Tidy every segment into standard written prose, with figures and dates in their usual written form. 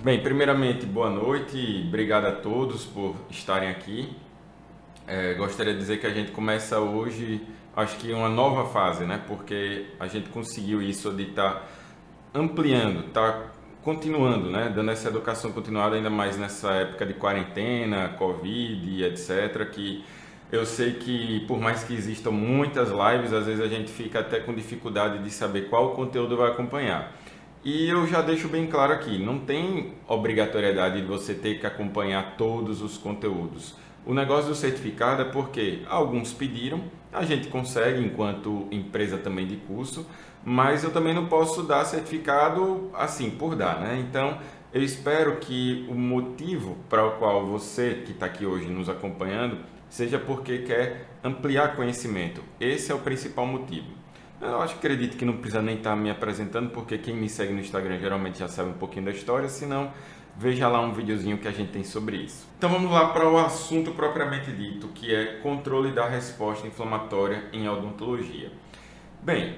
Bem, primeiramente, boa noite e obrigado a todos por estarem aqui. Gostaria de dizer que a gente começa hoje, acho que uma nova fase, né? Porque a gente conseguiu isso de estar ampliando, tá continuando, né? Dando essa educação continuada ainda mais nessa época de quarentena, Covid e etc. Que eu sei que por mais que existam muitas lives, às vezes a gente fica até com dificuldade de saber qual conteúdo vai acompanhar. E eu já deixo bem claro aqui, não tem obrigatoriedade de você ter que acompanhar todos os conteúdos. O negócio do certificado é porque alguns pediram, a gente consegue enquanto empresa também de curso, mas eu também não posso dar certificado assim por dar, né? Então, eu espero que o motivo para o qual você que está aqui hoje nos acompanhando seja porque quer ampliar conhecimento. Esse é o principal motivo. Eu acho que acredito que não precisa nem estar me apresentando, porque quem me segue no Instagram geralmente já sabe um pouquinho da história, senão veja lá um videozinho que a gente tem sobre isso. Então vamos lá para o assunto propriamente dito, que é controle da resposta inflamatória em odontologia. Bem,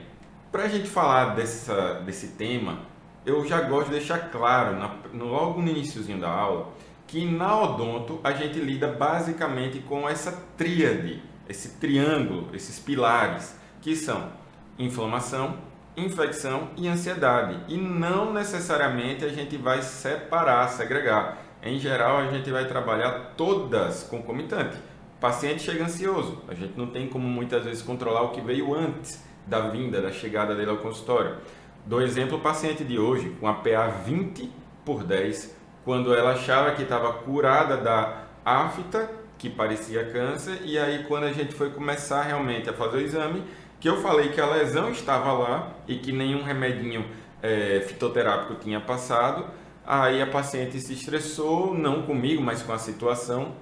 para a gente falar desse tema, eu já gosto de deixar claro, logo no iniciozinho da aula, que na odonto a gente lida basicamente com essa tríade, esse triângulo, esses pilares, que são inflamação, infecção e ansiedade. E não necessariamente a gente vai separar, segregar. Em geral, a gente vai trabalhar todas concomitante. O paciente chega ansioso, a gente não tem como muitas vezes controlar o que veio antes da vinda, da chegada dele ao consultório. Dou exemplo, o paciente de hoje, com a PA 20/10, quando ela achava que estava curada da afta, que parecia câncer, e aí quando a gente foi começar realmente a fazer o exame, que eu falei que a lesão estava lá e que nenhum remedinho fitoterápico tinha passado, aí a paciente se estressou, não comigo, mas com a situação,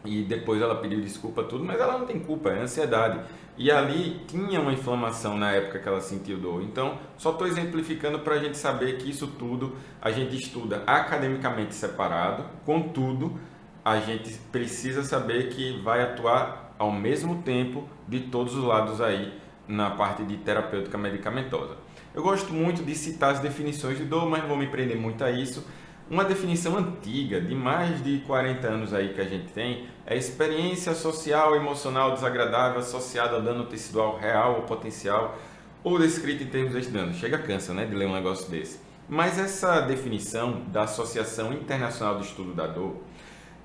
e depois ela pediu desculpa tudo, mas ela não tem culpa, é ansiedade. E ali tinha uma inflamação na época que ela sentiu dor. Então, só estou exemplificando para a gente saber que isso tudo a gente estuda academicamente separado, contudo, a gente precisa saber que vai atuar ao mesmo tempo de todos os lados aí na parte de terapêutica medicamentosa. Eu gosto muito de citar as definições de dor, mas não vou me prender muito a isso. Uma definição antiga, de mais de 40 anos aí que a gente tem, é experiência social e emocional desagradável associada a dano tecidual real ou potencial ou descrita em termos de dano. Chega cansa, né, de ler um negócio desse. Mas essa definição da Associação Internacional de Estudo da Dor,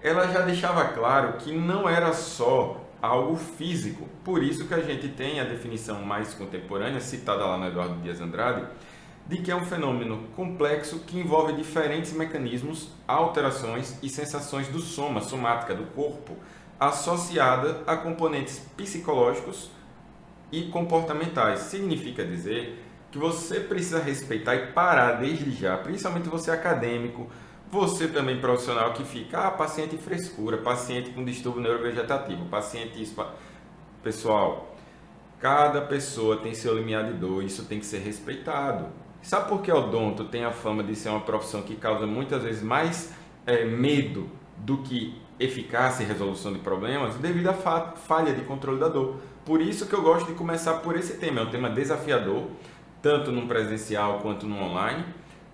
ela já deixava claro que não era só algo físico. Por isso que a gente tem a definição mais contemporânea, citada lá no Eduardo Dias Andrade, de que é um fenômeno complexo que envolve diferentes mecanismos, alterações e sensações do soma, somática, do corpo, associada a componentes psicológicos e comportamentais. Significa dizer que você precisa respeitar e parar desde já, principalmente você acadêmico, você também profissional que fica, paciente frescura, paciente com distúrbio neurovegetativo, paciente isso. Pessoal, cada pessoa tem seu limiar de dor, isso tem que ser respeitado. Sabe por que o odonto tem a fama de ser uma profissão que causa muitas vezes mais medo do que eficácia e resolução de problemas? Devido à falha de controle da dor. Por isso que eu gosto de começar por esse tema, é um tema desafiador, tanto no presencial quanto no online,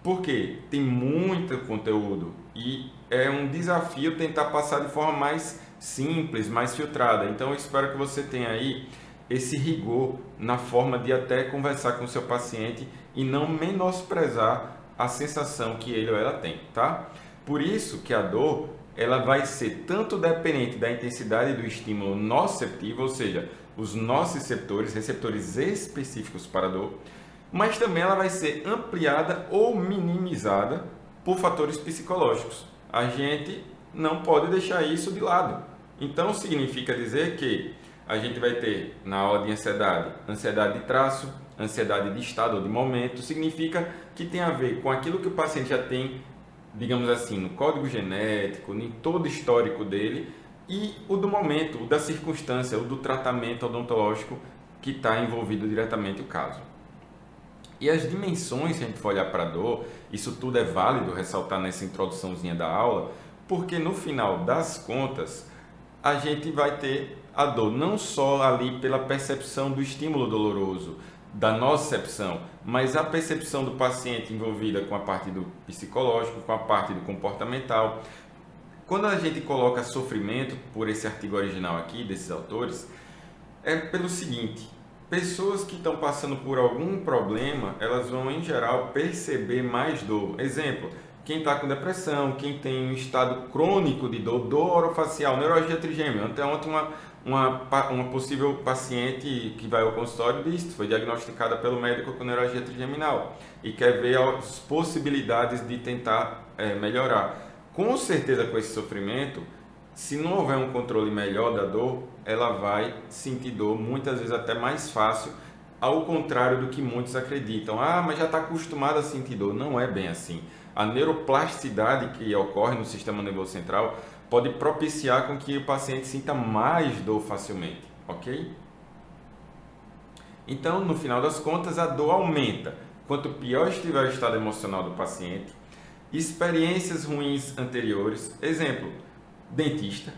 porque tem muito conteúdo e é um desafio tentar passar de forma mais simples, mais filtrada. Então eu espero que você tenha aí esse rigor na forma de até conversar com o seu paciente e não menosprezar a sensação que ele ou ela tem, tá? Por isso que a dor, ela vai ser tanto dependente da intensidade do estímulo nociceptivo, ou seja, os nociceptores, receptores específicos para a dor, mas também ela vai ser ampliada ou minimizada por fatores psicológicos. A gente não pode deixar isso de lado. Então significa dizer que a gente vai ter na aula de ansiedade, ansiedade de traço, ansiedade de estado ou de momento, significa que tem a ver com aquilo que o paciente já tem, digamos assim, no código genético, em todo o histórico dele, e o do momento, o da circunstância, o do tratamento odontológico que está envolvido diretamente o caso. E as dimensões, se a gente for olhar para a dor, isso tudo é válido ressaltar nessa introduçãozinha da aula, porque no final das contas, a gente vai ter a dor não só ali pela percepção do estímulo doloroso, da nocicepção, mas a percepção do paciente envolvida com a parte do psicológico, com a parte do comportamental. Quando a gente coloca sofrimento por esse artigo original aqui, desses autores, é pelo seguinte: pessoas que estão passando por algum problema, elas vão, em geral, perceber mais dor. Exemplo, quem está com depressão, quem tem um estado crônico de dor, dor orofacial, neuralgia trigêmea. Ontem uma possível paciente que vai ao consultório disse, foi diagnosticada pelo médico com neuralgia trigeminal e quer ver as possibilidades de tentar melhorar. Com certeza, com esse sofrimento, se não houver um controle melhor da dor, ela vai sentir dor muitas vezes até mais fácil, ao contrário do que muitos acreditam. Ah, mas já está acostumado a sentir dor. Não é bem assim. A neuroplasticidade que ocorre no sistema nervoso central pode propiciar com que o paciente sinta mais dor facilmente, ok? Então, no final das contas, a dor aumenta. Quanto pior estiver o estado emocional do paciente, experiências ruins anteriores, exemplo, dentista,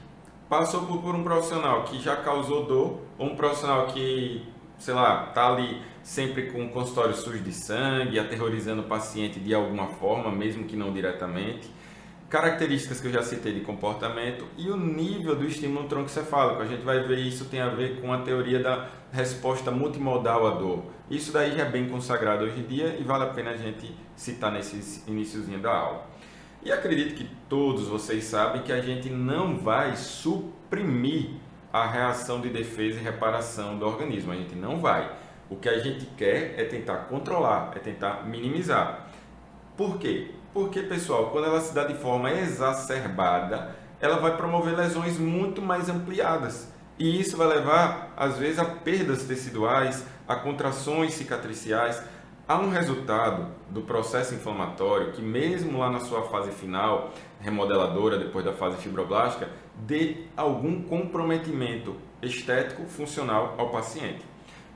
passou por um profissional que já causou dor, ou um profissional que, sei lá, está ali sempre com o consultório sujo de sangue, aterrorizando o paciente de alguma forma, mesmo que não diretamente, características que eu já citei de comportamento e o nível do estímulo troncocefálico. A gente vai ver isso tem a ver com a teoria da resposta multimodal à dor. Isso daí já é bem consagrado hoje em dia e vale a pena a gente citar nesse iniciozinho da aula. E acredito que todos vocês sabem que a gente não vai suprimir a reação de defesa e reparação do organismo. A gente não vai. O que a gente quer é tentar controlar, é tentar minimizar. Por quê? Porque, pessoal, quando ela se dá de forma exacerbada, ela vai promover lesões muito mais ampliadas. E isso vai levar, às vezes, a perdas teciduais, a contrações cicatriciais. Há um resultado do processo inflamatório que, mesmo lá na sua fase final, remodeladora, depois da fase fibroblástica, dê algum comprometimento estético funcional ao paciente.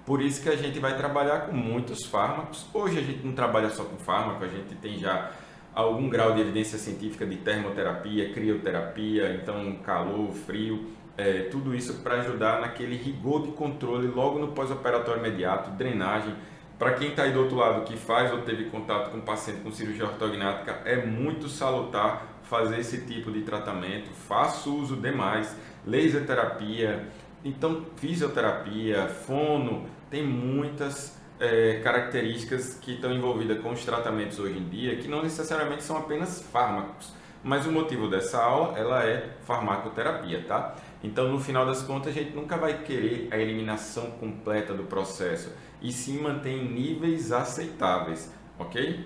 Por isso que a gente vai trabalhar com muitos fármacos. Hoje a gente não trabalha só com fármaco, a gente tem já algum grau de evidência científica de termoterapia, crioterapia, então calor, frio, tudo isso para ajudar naquele rigor de controle logo no pós-operatório imediato, drenagem. Para quem está aí do outro lado que faz ou teve contato com paciente com cirurgia ortognática, é muito salutar fazer esse tipo de tratamento. Faço uso demais, laser terapia, então fisioterapia, fono, tem muitas características que estão envolvidas com os tratamentos hoje em dia, que não necessariamente são apenas fármacos, mas o motivo dessa aula ela é farmacoterapia, tá? Então, no final das contas, a gente nunca vai querer a eliminação completa do processo, e sim manter em níveis aceitáveis, ok?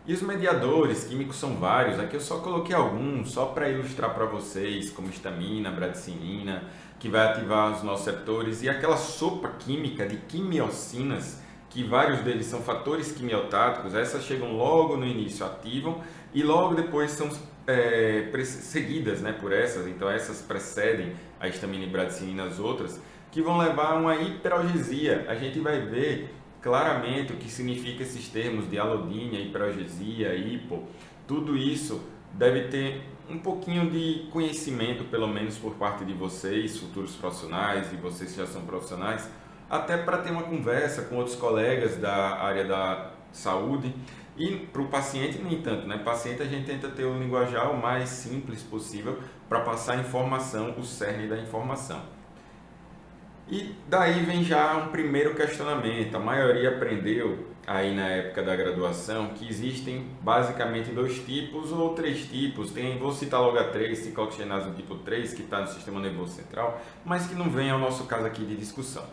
E os mediadores químicos são vários, aqui eu só coloquei alguns, só para ilustrar para vocês, como histamina, bradicinina, que vai ativar os nociceptores, e aquela sopa química de quimiocinas, que vários deles são fatores quimiotáticos, essas chegam logo no início, ativam, e logo depois são seguidas, né, por essas, então essas precedem a histamina e bradicinina, as outras, que vão levar a uma hiperalgesia. A gente vai ver claramente o que significa esses termos de alodínia, hiperalgesia, hipo, tudo isso deve ter um pouquinho de conhecimento, pelo menos por parte de vocês, futuros profissionais, e vocês que já são profissionais, até para ter uma conversa com outros colegas da área da saúde. E para o paciente, nem tanto, né? Paciente a gente tenta ter o linguajar o mais simples possível para passar a informação, o cerne da informação. E daí vem já um primeiro questionamento. A maioria aprendeu aí na época da graduação que existem basicamente dois tipos ou três tipos. Vou citar logo a 3, ciclooxigenase do tipo 3, que está no sistema nervoso central, mas que não vem ao nosso caso aqui de discussão.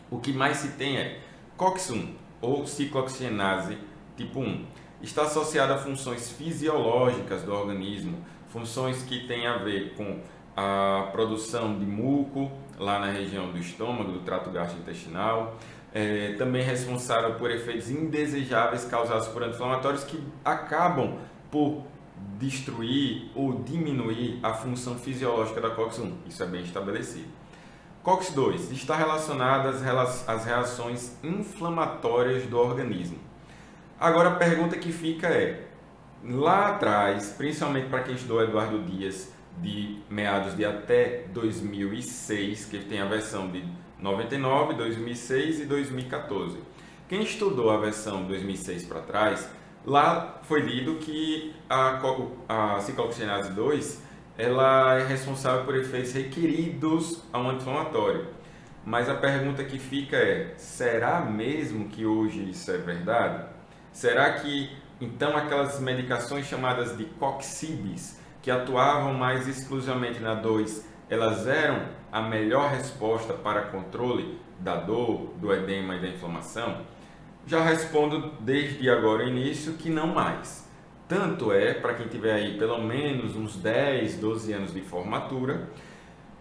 O que mais se tem é COX-1 ou ciclooxigenase tipo 1. Está associada a funções fisiológicas do organismo, funções que têm a ver com a produção de muco lá na região do estômago, do trato gastrointestinal, também responsável por efeitos indesejáveis causados por anti-inflamatórios que acabam por destruir ou diminuir a função fisiológica da COX-1. Isso é bem estabelecido. COX-2 está relacionada às reações inflamatórias do organismo. Agora a pergunta que fica é, lá atrás, principalmente para quem estudou Eduardo Dias, de meados de até 2006, que tem a versão de 99, 2006 e 2014. Quem estudou a versão 2006 para trás, lá foi lido que a ciclooxigenase 2 ela é responsável por efeitos requeridos a um anti-inflamatório. Mas a pergunta que fica é, será mesmo que hoje isso é verdade? Será que então aquelas medicações chamadas de coxibes, que atuavam mais exclusivamente na 2, elas eram a melhor resposta para controle da dor, do edema e da inflamação? Já respondo desde agora o início que não mais. Tanto é, para quem tiver aí pelo menos uns 10, 12 anos de formatura,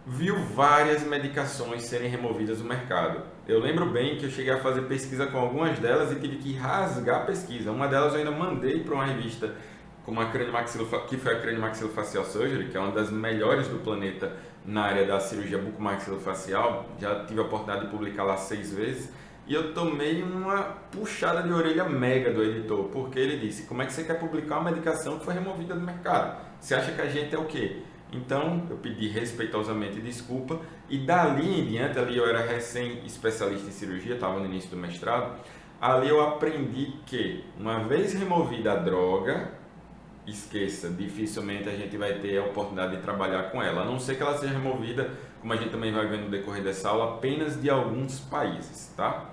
viu várias medicações serem removidas do mercado. Eu lembro bem que eu cheguei a fazer pesquisa com algumas delas e tive que rasgar a pesquisa. Uma delas eu ainda mandei para uma revista como a que foi a Craniomaxilofacial Surgery, que é uma das melhores do planeta na área da cirurgia bucomaxilofacial. Já tive a oportunidade de publicar lá 6 vezes. E eu tomei uma puxada de orelha mega do editor, porque ele disse, como é que você quer publicar uma medicação que foi removida do mercado? Você acha que a gente é o quê? Então, eu pedi respeitosamente desculpa e dali em diante, ali eu era recém-especialista em cirurgia, estava no início do mestrado, ali eu aprendi que, uma vez removida a droga, esqueça, dificilmente a gente vai ter a oportunidade de trabalhar com ela, a não ser que ela seja removida, como a gente também vai ver no decorrer dessa aula, apenas de alguns países, tá?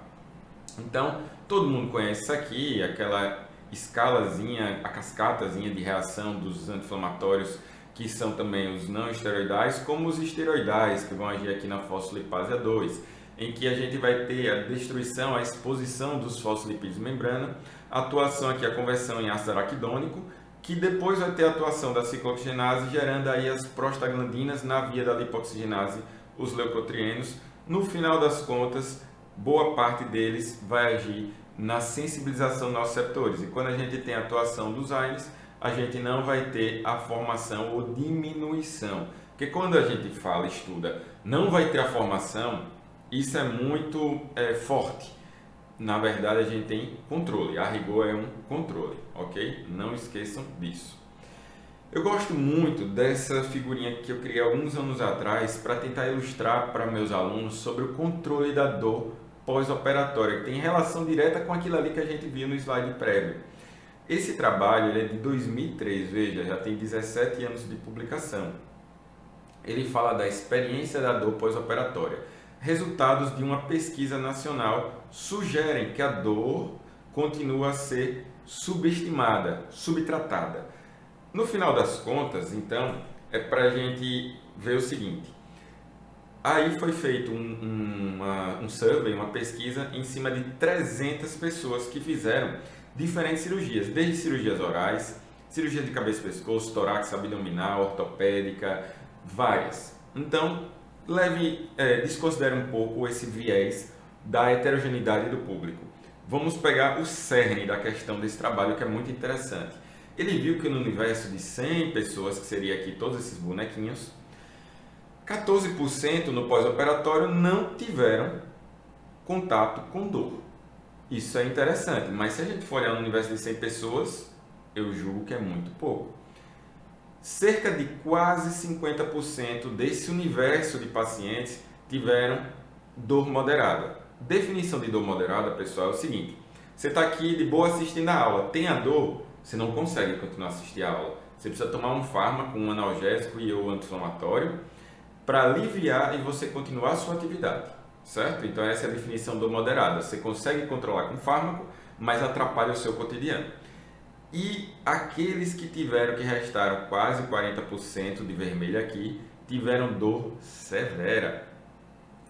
Então, todo mundo conhece isso aqui, aquela escalazinha, a cascatazinha de reação dos anti-inflamatórios, que são também os não esteroidais, como os esteroidais, que vão agir aqui na fosfolipase A2, em que a gente vai ter a destruição, a exposição dos fosfolipídios de membrana, a atuação aqui, a conversão em ácido araquidônico, que depois vai ter a atuação da ciclooxigenase, gerando aí as prostaglandinas na via da lipoxigenase, os leucotrienos. No final das contas, boa parte deles vai agir na sensibilização dos nossos receptores. E quando a gente tem a atuação dos AINES, a gente não vai ter a formação ou diminuição. Porque quando a gente fala, estuda, não vai ter a formação, isso é muito forte. Na verdade, a gente tem controle. A rigor é um controle, ok? Não esqueçam disso. Eu gosto muito dessa figurinha que eu criei alguns anos atrás para tentar ilustrar para meus alunos sobre o controle da dor pós-operatória, que tem relação direta com aquilo ali que a gente viu no slide prévio. Esse trabalho ele é de 2003, veja, já tem 17 anos de publicação. Ele fala da experiência da dor pós-operatória. Resultados de uma pesquisa nacional sugerem que a dor continua a ser subestimada, subtratada. No final das contas, então, é para a gente ver o seguinte. Aí foi feito um survey, uma pesquisa em cima de 300 pessoas que fizeram diferentes cirurgias, desde cirurgias orais, cirurgia de cabeça e pescoço, torácica, abdominal, ortopédica, várias. Então, desconsidere um pouco esse viés da heterogeneidade do público. Vamos pegar o cerne da questão desse trabalho, que é muito interessante. Ele viu que no universo de 100 pessoas, que seria aqui todos esses bonequinhos, 14% no pós-operatório não tiveram contato com dor. Isso é interessante, mas se a gente for olhar no universo de 100 pessoas, eu julgo que é muito pouco. Cerca de quase 50% desse universo de pacientes tiveram dor moderada. Definição de dor moderada, pessoal, é o seguinte: você está aqui de boa assistindo a aula, tem a dor, você não consegue continuar a assistir a aula. Você precisa tomar um fármaco, um analgésico e ou anti-inflamatório para aliviar e você continuar a sua atividade, certo? Então essa é a definição do moderada. Você consegue controlar com fármaco, mas atrapalha o seu cotidiano. E aqueles que restaram quase 40% de vermelho aqui, tiveram dor severa.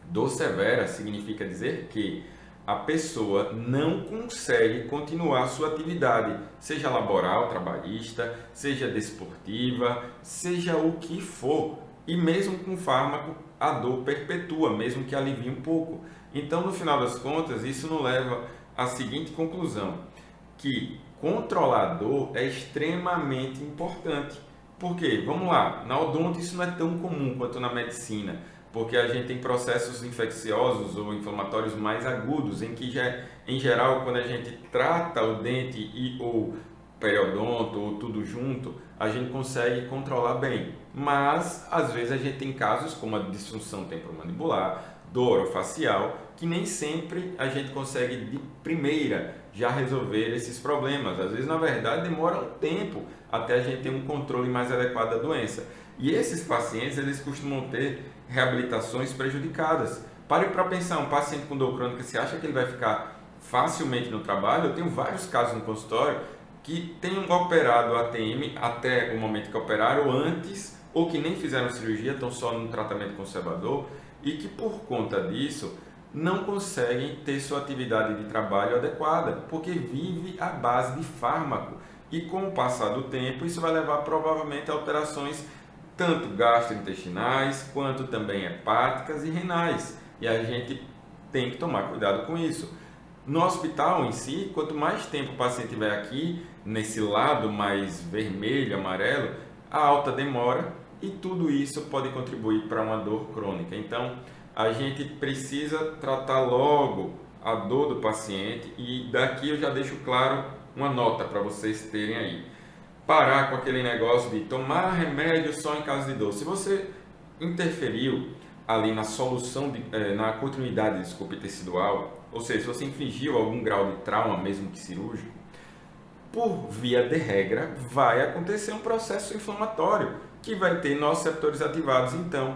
Dor severa significa dizer que a pessoa não consegue continuar a sua atividade, seja laboral, trabalhista, seja desportiva, seja o que for. E mesmo com fármaco, a dor perpetua, mesmo que alivie um pouco. Então, no final das contas, isso nos leva à seguinte conclusão, que controlar a dor é extremamente importante. Por quê? Vamos lá, na odonto isso não é tão comum quanto na medicina, porque a gente tem processos infecciosos ou inflamatórios mais agudos, em que, em geral, quando a gente trata o dente e ou periodonto ou tudo junto, a gente consegue controlar bem. Mas, às vezes, a gente tem casos como a disfunção temporomandibular, dor orofacial, que nem sempre a gente consegue de primeira já resolver esses problemas. Às vezes, na verdade, demora um tempo até a gente ter um controle mais adequado da doença. E esses pacientes, eles costumam ter reabilitações prejudicadas. Pare para pensar, um paciente com dor crônica, você acha que ele vai ficar facilmente no trabalho? Eu tenho vários casos no consultório que tenham operado ATM até o momento que operaram, ou antes, ou que nem fizeram cirurgia, estão só no tratamento conservador, e que por conta disso não conseguem ter sua atividade de trabalho adequada, porque vive à base de fármaco. E com o passar do tempo, isso vai levar provavelmente a alterações tanto gastrointestinais, quanto também hepáticas e renais. E a gente tem que tomar cuidado com isso. No hospital em si, quanto mais tempo o paciente estiver aqui, nesse lado mais vermelho, amarelo, a alta demora, e tudo isso pode contribuir para uma dor crônica. Então, a gente precisa tratar logo a dor do paciente, e daqui eu já deixo claro uma nota para vocês terem aí. Parar com aquele negócio de tomar remédio só em caso de dor. Se você interferiu ali na solução, na continuidade tecidual, ou seja, se você infligiu algum grau de trauma, mesmo que cirúrgico, por via de regra, vai acontecer um processo inflamatório que vai ter nociceptores ativados. Então,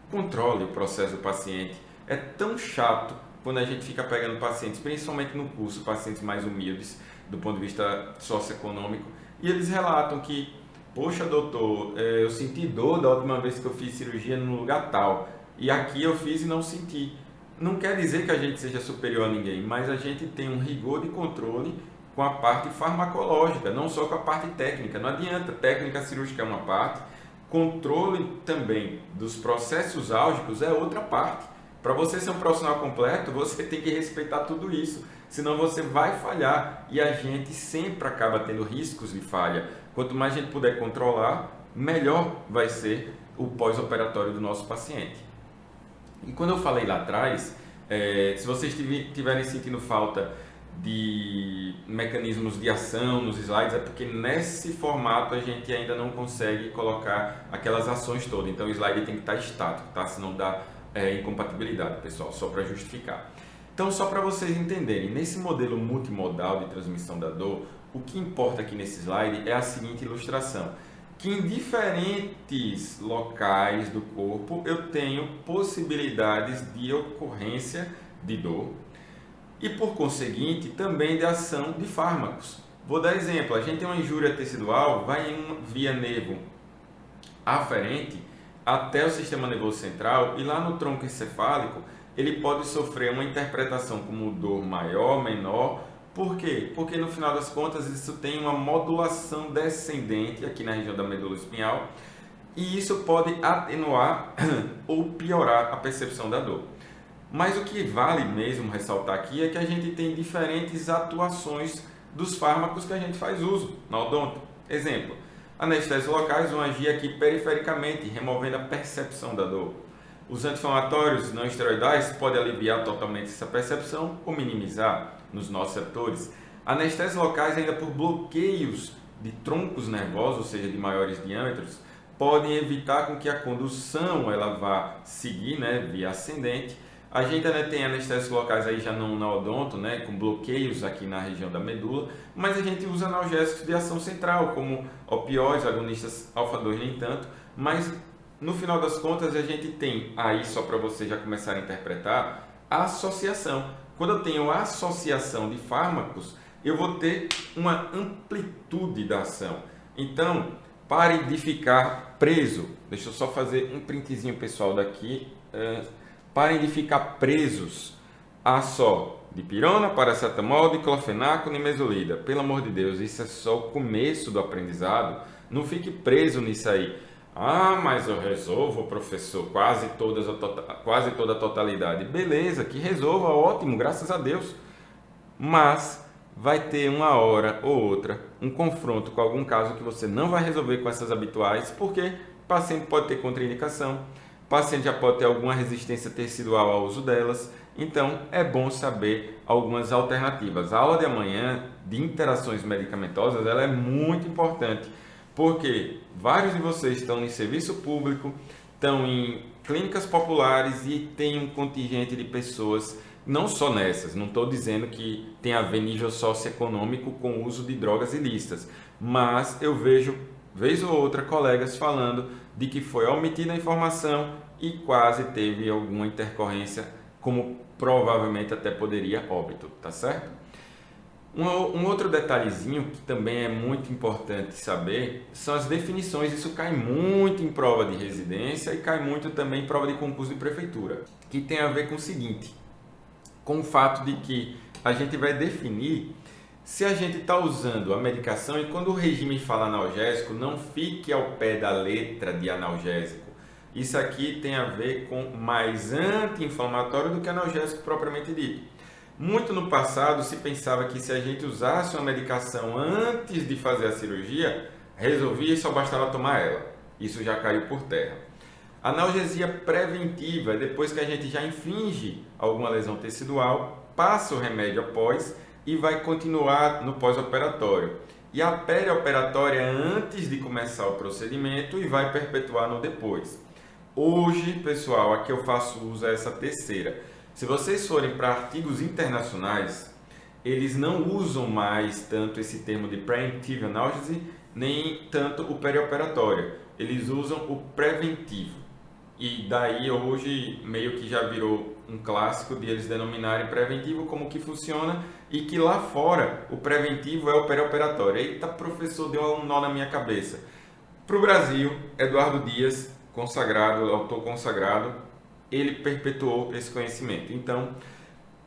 controle o processo do paciente. É tão chato quando a gente fica pegando pacientes, principalmente no curso, pacientes mais humildes do ponto de vista socioeconômico, e eles relatam que, poxa doutor, eu senti dor da última vez que eu fiz cirurgia no lugar tal, e aqui eu fiz e não senti. Não quer dizer que a gente seja superior a ninguém, mas a gente tem um rigor de controle com a parte farmacológica, não só com a parte técnica. Não adianta, técnica cirúrgica é uma parte, controle também dos processos álgicos é outra parte. Para você ser um profissional completo, você tem que respeitar tudo isso, senão você vai falhar, e a gente sempre acaba tendo riscos de falha. Quanto mais a gente puder controlar, melhor vai ser o pós-operatório do nosso paciente. E quando eu falei lá atrás, se vocês estiverem sentindo falta de mecanismos de ação nos slides, é porque nesse formato a gente ainda não consegue colocar aquelas ações todas. Então o slide tem que estar estático, tá? Senão dá incompatibilidade, pessoal, só para justificar. Então, só para vocês entenderem, nesse modelo multimodal de transmissão da dor, o que importa aqui nesse slide é a seguinte ilustração, que em diferentes locais do corpo eu tenho possibilidades de ocorrência de dor e, por conseguinte, também de ação de fármacos. Vou dar exemplo, a gente tem uma injúria tecidual, vai via nervo aferente até o sistema nervoso central, e lá no tronco encefálico ele pode sofrer uma interpretação como dor maior, menor. Por quê? Porque no final das contas isso tem uma modulação descendente aqui na região da medula espinhal, e isso pode atenuar ou piorar a percepção da dor. Mas o que vale mesmo ressaltar aqui é que a gente tem diferentes atuações dos fármacos que a gente faz uso na odonto. Exemplo, anestésios locais vão agir aqui perifericamente, removendo a percepção da dor. Os anti-inflamatórios não esteroidais podem aliviar totalmente essa percepção ou minimizar nos nociceptores. Anestésios locais, ainda por bloqueios de troncos nervosos, ou seja, de maiores diâmetros, podem evitar com que a condução ela vá seguir, via ascendente. A gente ainda tem anestésicos locais aí já não na odonto, com bloqueios aqui na região da medula, mas a gente usa analgésicos de ação central, como opioides, agonistas alfa-2 nem tanto, mas no final das contas a gente tem aí, só para você já começar a interpretar, a associação. Quando eu tenho a associação de fármacos, eu vou ter uma amplitude da ação. Então, pare de ficar preso. Deixa eu só fazer um printzinho pessoal daqui. Parem de ficar presos a só dipirona, paracetamol, diclofenaco, nimesulida. Pelo amor de Deus, isso é só o começo do aprendizado. Não fique preso nisso aí. Ah, mas eu resolvo, professor, quase toda a totalidade. Beleza, que resolva, ótimo, graças a Deus. Mas vai ter uma hora ou outra um confronto com algum caso que você não vai resolver com essas habituais, porque o paciente pode ter contraindicação, o paciente já pode ter alguma resistência tecidual ao uso delas. Então, é bom saber algumas alternativas. A aula de amanhã de interações medicamentosas ela é muito importante, porque vários de vocês estão em serviço público, estão em clínicas populares e tem um contingente de pessoas, não só nessas, não estou dizendo que tem a ver nível socioeconômico com o uso de drogas ilícitas, mas eu vejo, vez ou outra, colegas falando de que foi omitida a informação e quase teve alguma intercorrência, como provavelmente até poderia óbito, tá certo? Um outro detalhezinho que também é muito importante saber são as definições. Isso cai muito em prova de residência e cai muito também em prova de concurso de prefeitura, que tem a ver com o seguinte, com o fato de que a gente vai definir se a gente está usando a medicação, e quando o regime fala analgésico, não fique ao pé da letra de analgésico. Isso aqui tem a ver com mais anti-inflamatório do que analgésico propriamente dito. Muito no passado se pensava que se a gente usasse uma medicação antes de fazer a cirurgia, resolvia e só bastava tomar ela. Isso já caiu por terra. Analgesia preventiva é depois que a gente já inflige alguma lesão tecidual, passa o remédio após e vai continuar no pós-operatório. E a perioperatória é antes de começar o procedimento e vai perpetuar no depois. Hoje, pessoal, aqui eu faço uso dessa terceira. Se vocês forem para artigos internacionais, eles não usam mais tanto esse termo de preemptive analgesic, nem tanto o perioperatório. Eles usam o preventivo. E daí hoje meio que já virou um clássico de eles denominarem preventivo como que funciona, e que lá fora o preventivo é o perioperatório. Eita, professor, deu um nó na minha cabeça. Para o Brasil, Eduardo Dias, consagrado, autor consagrado, ele perpetuou esse conhecimento. Então,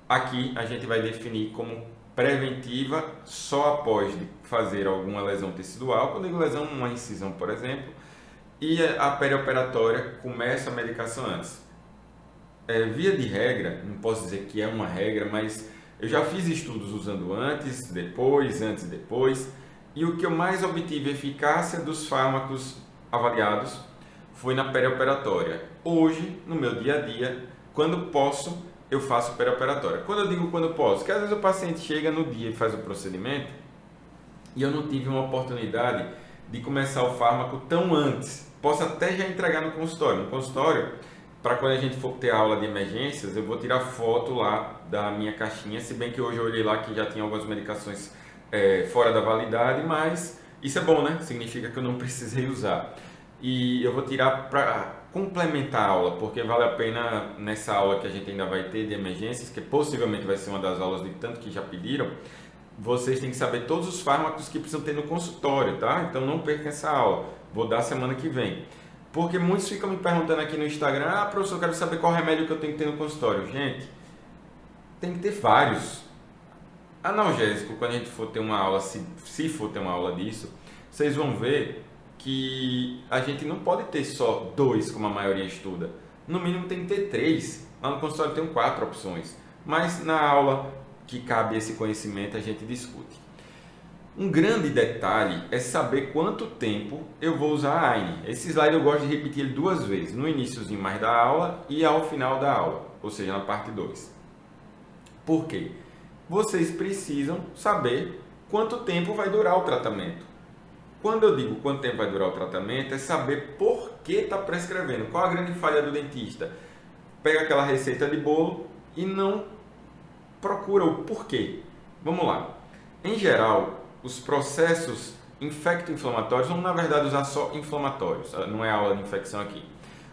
aqui a gente vai definir como preventiva só após fazer alguma lesão tecidual, quando digo lesão, uma incisão, por exemplo, e a perioperatória começa a medicação antes. Via de regra, não posso dizer que é uma regra, mas eu já fiz estudos usando antes, depois, antes e depois, e o que eu mais obtive eficácia dos fármacos avaliados foi na perioperatória. Hoje, no meu dia a dia, quando posso, eu faço perioperatória. Quando eu digo quando posso, que às vezes o paciente chega no dia e faz o procedimento e eu não tive uma oportunidade de começar o fármaco tão antes. Posso até já entregar no consultório. No consultório, para quando a gente for ter aula de emergências, eu vou tirar foto lá da minha caixinha, se bem que hoje eu olhei lá que já tinha algumas medicações fora da validade, mas isso é bom, né? Significa que eu não precisei usar. E eu vou tirar para complementar a aula, porque vale a pena nessa aula que a gente ainda vai ter de emergências, que possivelmente vai ser uma das aulas de tanto que já pediram, vocês têm que saber todos os fármacos que precisam ter no consultório, tá? Então não perca essa aula, vou dar semana que vem. Porque muitos ficam me perguntando aqui no Instagram, professor, eu quero saber qual remédio que eu tenho que ter no consultório. Gente, tem que ter vários. Analgésico, quando a gente for ter uma aula, se for ter uma aula disso, vocês vão ver que a gente não pode ter só 2, como a maioria estuda. No mínimo tem que ter 3. Lá no consultório tem 4 opções. Mas na aula que cabe esse conhecimento a gente discute. Um grande detalhe é saber quanto tempo eu vou usar a AINE. Esse slide eu gosto de repetir ele 2 vezes, no iniciozinho mais da aula e ao final da aula, ou seja, na parte 2. Por quê? Vocês precisam saber quanto tempo vai durar o tratamento. Quando eu digo quanto tempo vai durar o tratamento, é saber por que está prescrevendo. Qual a grande falha do dentista? Pega aquela receita de bolo e não procura o porquê. Vamos lá. Em geral, os processos infecto-inflamatórios, vamos na verdade usar só inflamatórios, não é aula de infecção aqui.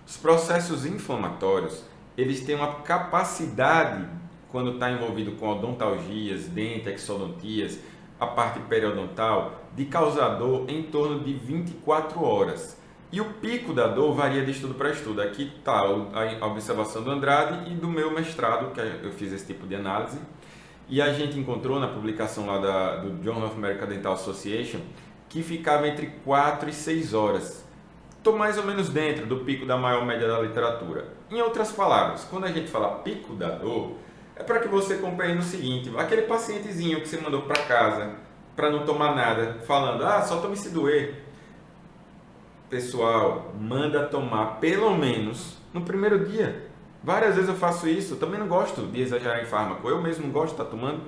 Os processos inflamatórios, eles têm uma capacidade, quando está envolvido com odontalgias, dente, exodontias, a parte periodontal, de causar dor em torno de 24 horas. E o pico da dor varia de estudo para estudo. Aqui está a observação do Andrade e do meu mestrado, que eu fiz esse tipo de análise. E a gente encontrou na publicação lá do Journal of American Dental Association que ficava entre 4 e 6 horas. Estou mais ou menos dentro do pico da maior média da literatura. Em outras palavras, quando a gente fala pico da dor, é para que você compreenda o seguinte: aquele pacientezinho que você mandou para casa para não tomar nada, falando, só tome se doer. Pessoal, manda tomar pelo menos no primeiro dia. Várias vezes eu faço isso, eu também não gosto de exagerar em fármaco, eu mesmo não gosto de estar tomando.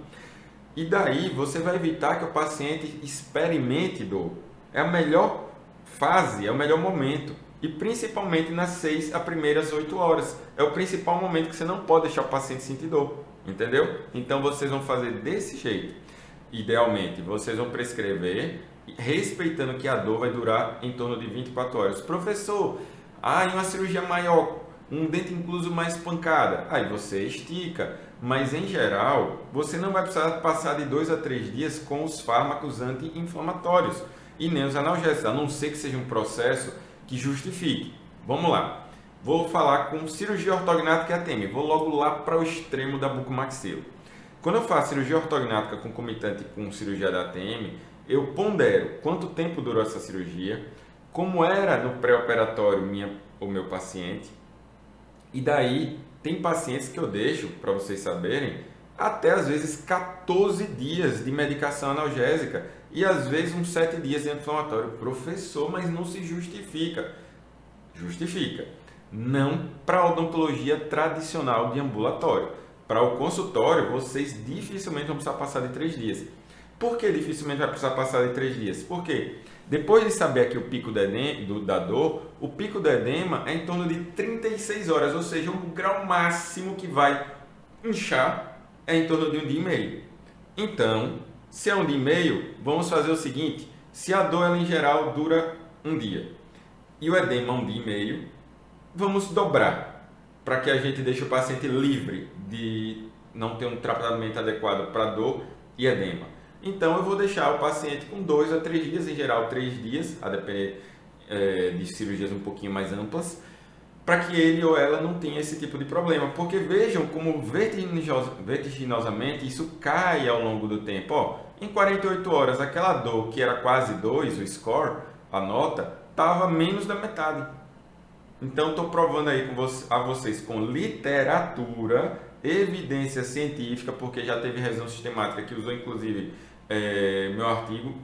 E daí você vai evitar que o paciente experimente dor. É a melhor fase, é o melhor momento. e principalmente nas 6 a primeiras 8 horas. É o principal momento que você não pode deixar o paciente sentir dor, entendeu? Então vocês vão fazer desse jeito. Idealmente, vocês vão prescrever respeitando que a dor vai durar em torno de 24 horas. Professor, em uma cirurgia maior, um dente incluso mais pancada, aí você estica, mas em geral, você não vai precisar passar de 2 a 3 dias com os fármacos anti-inflamatórios e nem os analgésicos, a não ser que seja um processo que justifique. Vamos lá, vou falar com cirurgia ortognática e ATM, vou logo lá para o extremo da bucomaxila. Quando eu faço cirurgia ortognática concomitante com cirurgia da ATM, eu pondero quanto tempo durou essa cirurgia, como era no pré-operatório o meu paciente, e daí tem pacientes que eu deixo, para vocês saberem, até às vezes 14 dias de medicação analgésica e às vezes uns 7 dias de anti-inflamatório. Professor, mas não se justifica. Justifica. Não para a odontologia tradicional de ambulatório. Para o consultório, vocês dificilmente vão precisar passar de 3 dias. Por que dificilmente vai precisar passar de 3 dias? Porque depois de saber aqui o pico da dor, o pico do edema é em torno de 36 horas, ou seja, o grau máximo que vai inchar é em torno de 1 dia e meio. Então, se é 1 dia e meio, vamos fazer o seguinte, se a dor ela, em geral dura 1 dia e o edema 1 dia e meio, vamos dobrar para que a gente deixe o paciente livre de não ter um tratamento adequado para dor e edema. Então eu vou deixar o paciente com 2 a 3 dias, em geral 3 dias, a depender de cirurgias um pouquinho mais amplas, para que ele ou ela não tenha esse tipo de problema. Porque vejam como vertiginosamente isso cai ao longo do tempo. Em 48 horas, aquela dor que era quase 2, o score, a nota, estava menos da metade. Então estou provando aí a vocês com literatura, evidência científica, porque já teve revisão sistemática que usou inclusive meu artigo,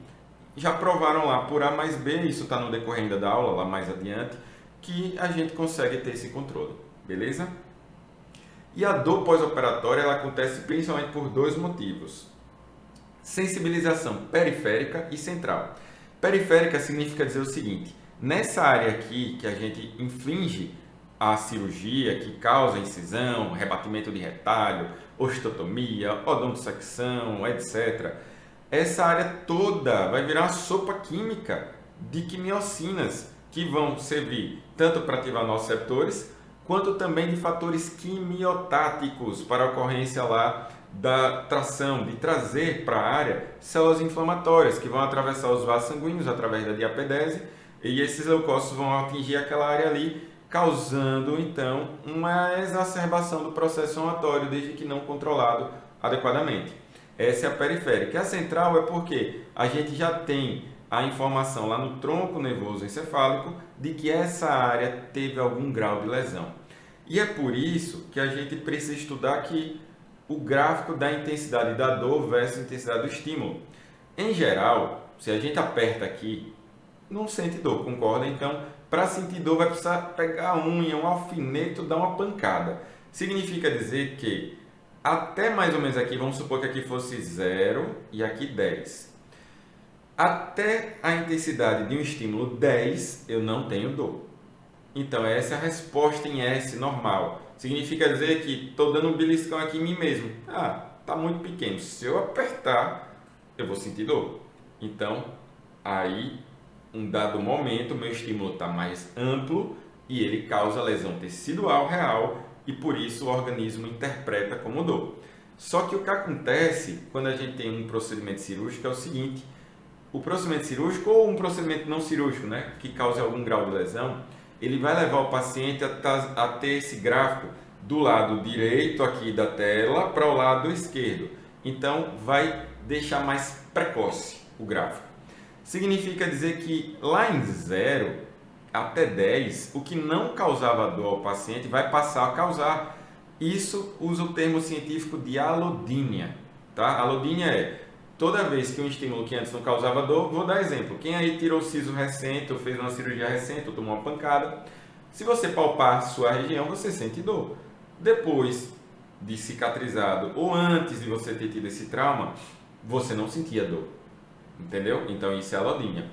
já provaram lá por A mais B, isso está no decorrer da aula, lá mais adiante, que a gente consegue ter esse controle, beleza? E a dor pós-operatória ela acontece principalmente por 2 motivos: sensibilização periférica e central. Periférica significa dizer o seguinte: nessa área aqui que a gente inflige a cirurgia, que causa incisão, rebatimento de retalho, osteotomia, odontosecção, etc., essa área toda vai virar uma sopa química de quimiocinas que vão servir tanto para ativar nossos receptores, quanto também de fatores quimiotáticos para a ocorrência lá da tração, de trazer para a área células inflamatórias que vão atravessar os vasos sanguíneos através da diapedese e esses leucócitos vão atingir aquela área ali, causando então uma exacerbação do processo inflamatório, desde que não controlado adequadamente. Essa é a periférica. A central é porque a gente já tem a informação lá no tronco nervoso encefálico de que essa área teve algum grau de lesão. E é por isso que a gente precisa estudar aqui o gráfico da intensidade da dor versus a intensidade do estímulo. Em geral, se a gente aperta aqui, não sente dor, concorda? Então, para sentir dor vai precisar pegar a unha, um alfinete, dar uma pancada. Significa dizer que até mais ou menos aqui, vamos supor que aqui fosse 0 e aqui 10. Até a intensidade de um estímulo 10, eu não tenho dor. Então, essa é a resposta em S normal. Significa dizer que estou dando um beliscão aqui em mim mesmo. Está muito pequeno. Se eu apertar, eu vou sentir dor. Então, aí, um dado momento, meu estímulo está mais amplo e ele causa lesão tecidual real e por isso o organismo interpreta como dor. Só que o que acontece quando a gente tem um procedimento cirúrgico é o seguinte: o procedimento cirúrgico ou um procedimento não cirúrgico, né, que cause algum grau de lesão, ele vai levar o paciente a ter esse gráfico do lado direito aqui da tela para o lado esquerdo. Então, vai deixar mais precoce o gráfico. Significa dizer que lá em 0 até 10, o que não causava dor ao paciente vai passar a causar. Isso usa o termo científico de alodínia. Tá? Alodínia é toda vez que um estímulo que antes não causava dor, vou dar exemplo. Quem aí tirou o siso recente, ou fez uma cirurgia recente, ou tomou uma pancada, se você palpar sua região, você sente dor. Depois de cicatrizado, ou antes de você ter tido esse trauma, você não sentia dor. Entendeu? Então isso é alodínia.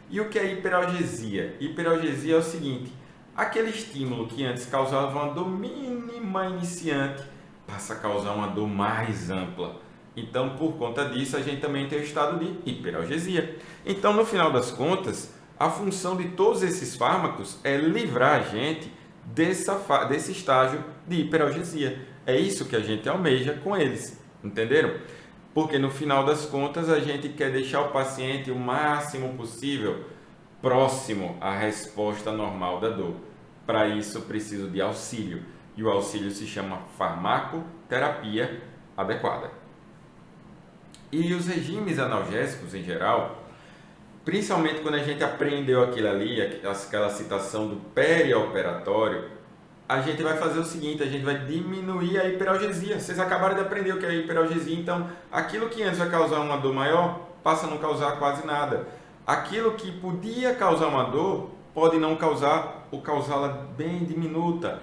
E o que é hiperalgesia? Hiperalgesia é o seguinte: aquele estímulo que antes causava uma dor mínima iniciante passa a causar uma dor mais ampla. Então, por conta disso, a gente também tem o estado de hiperalgesia. Então, no final das contas, a função de todos esses fármacos é livrar a gente desse estágio de hiperalgesia. É isso que a gente almeja com eles, entenderam? Porque no final das contas, a gente quer deixar o paciente o máximo possível próximo à resposta normal da dor. Para isso, preciso de auxílio. E o auxílio se chama farmacoterapia adequada. E os regimes analgésicos em geral, principalmente quando a gente aprendeu aquilo ali, aquela citação do perioperatório, a gente vai fazer o seguinte: a gente vai diminuir a hiperalgesia. Vocês acabaram de aprender o que é hiperalgesia, então aquilo que antes vai causar uma dor maior passa a não causar quase nada. Aquilo que podia causar uma dor pode não causar ou causá-la bem diminuta.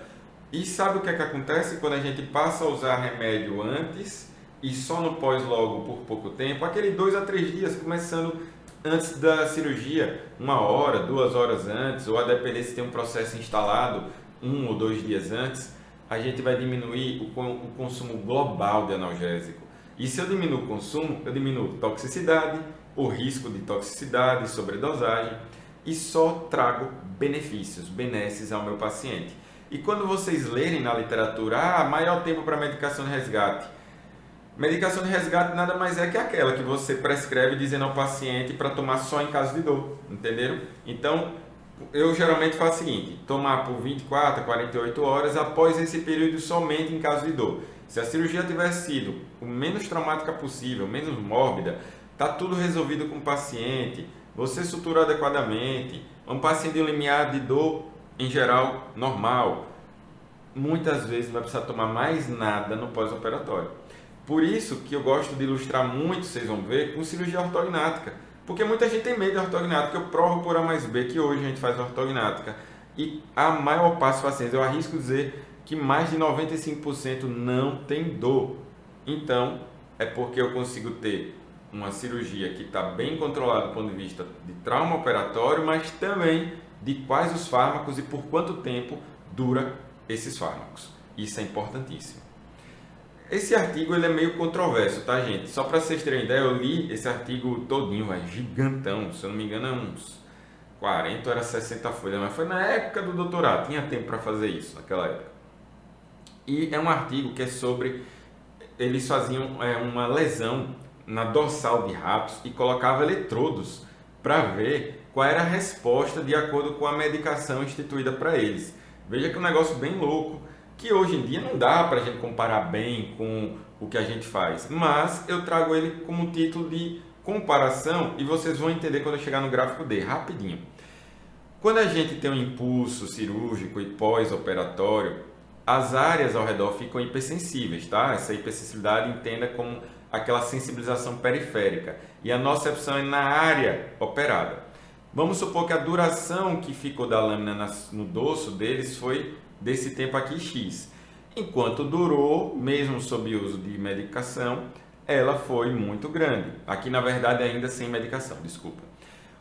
E sabe o que é que acontece quando a gente passa a usar remédio antes e só no pós logo por pouco tempo? Aquele 2 a 3 dias, começando antes da cirurgia, 1 hora, 2 horas antes, ou a depender se tem um processo instalado 1 ou 2 dias antes, a gente vai diminuir o consumo global de analgésico. E se eu diminuo o consumo, eu diminuo toxicidade, o risco de toxicidade, sobredosagem, e só trago benefícios, benesses ao meu paciente. E quando vocês lerem na literatura, maior tempo para medicação de resgate. Medicação de resgate nada mais é que aquela que você prescreve dizendo ao paciente para tomar só em caso de dor, entenderam? Então, eu geralmente faço o seguinte: tomar por 24 a 48 horas, após esse período somente em caso de dor. Se a cirurgia tiver sido o menos traumática possível, menos mórbida, está tudo resolvido com o paciente, você suturou adequadamente, um paciente de um limiar de dor, em geral, normal, muitas vezes não vai precisar tomar mais nada no pós-operatório. Por isso que eu gosto de ilustrar muito, vocês vão ver, com cirurgia ortognática. Porque muita gente tem medo de ortognática. Eu provo por A mais B que hoje a gente faz ortognática. E a maior parte dos pacientes, eu arrisco dizer que mais de 95% não tem dor. Então, é porque eu consigo ter uma cirurgia que está bem controlada do ponto de vista de trauma operatório, mas também de quais os fármacos e por quanto tempo dura esses fármacos. Isso é importantíssimo. Esse artigo ele é meio controverso, tá, gente? Só para vocês terem ideia, eu li esse artigo todinho, é gigantão, se eu não me engano é uns 40 ou era 60 folhas, mas foi na época do doutorado, tinha tempo para fazer isso, naquela época. E é um artigo que é sobre, eles faziam uma lesão na dorsal de ratos e colocavam eletrodos para ver qual era a resposta de acordo com a medicação instituída para eles. Veja que é um negócio bem louco, que hoje em dia não dá para a gente comparar bem com o que a gente faz, mas eu trago ele como título de comparação e vocês vão entender quando eu chegar no gráfico D, rapidinho. Quando a gente tem um impulso cirúrgico e pós-operatório, as áreas ao redor ficam hipersensíveis, tá? Essa hipersensibilidade entenda como aquela sensibilização periférica e a nocicepção é na área operada. Vamos supor que a duração que ficou da lâmina no dorso deles foi desse tempo aqui X. Enquanto durou, mesmo sob uso de medicação, ela foi muito grande. Aqui, na verdade, ainda sem medicação, desculpa.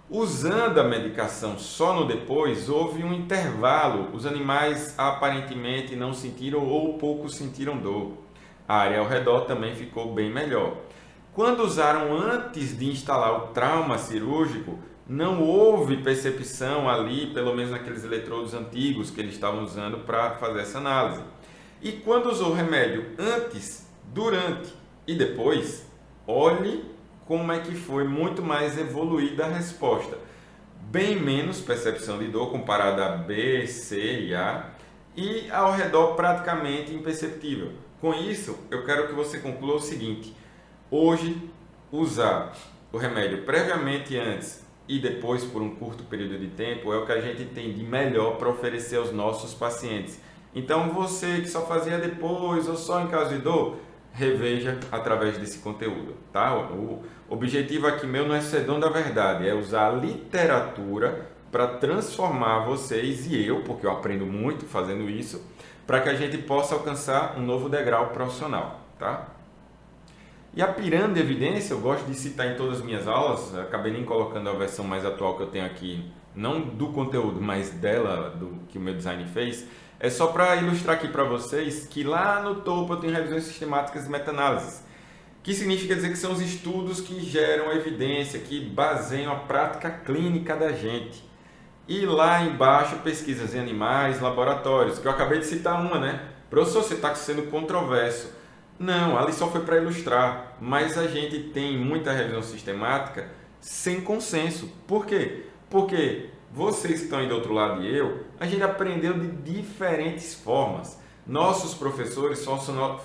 Usando a medicação só no depois, houve um intervalo. Os animais aparentemente não sentiram ou pouco sentiram dor. A área ao redor também ficou bem melhor. Quando usaram antes de instalar o trauma cirúrgico, não houve percepção ali, pelo menos naqueles eletrodos antigos que eles estavam usando para fazer essa análise. E quando usou o remédio antes, durante e depois, olhe como é que foi muito mais evoluída a resposta. Bem menos percepção de dor comparada a B, C e A, e ao redor praticamente imperceptível. Com isso, eu quero que você conclua o seguinte: hoje, usar o remédio previamente antes e depois por um curto período de tempo é o que a gente tem de melhor para oferecer aos nossos pacientes. Então, você que só fazia depois ou só em caso de dor, reveja através desse conteúdo, tá? O objetivo aqui meu não é ser dono da verdade, é usar a literatura para transformar vocês e eu, porque eu aprendo muito fazendo isso, para que a gente possa alcançar um novo degrau profissional, tá? E a pirâmide de evidência, eu gosto de citar em todas as minhas aulas, acabei nem colocando a versão mais atual que eu tenho aqui, não do conteúdo, mas dela, do que o meu design fez, é só para ilustrar aqui para vocês que lá no topo eu tenho revisões sistemáticas e meta-análises, que significa dizer que são os estudos que geram evidência, que baseiam a prática clínica da gente. E lá embaixo, pesquisas em animais, laboratórios, que eu acabei de citar uma, né? Professor, você está sendo controverso. Não, ali só foi para ilustrar, mas a gente tem muita revisão sistemática sem consenso. Por quê? Porque vocês que estão aí do outro lado e eu, a gente aprendeu de diferentes formas. Nossos professores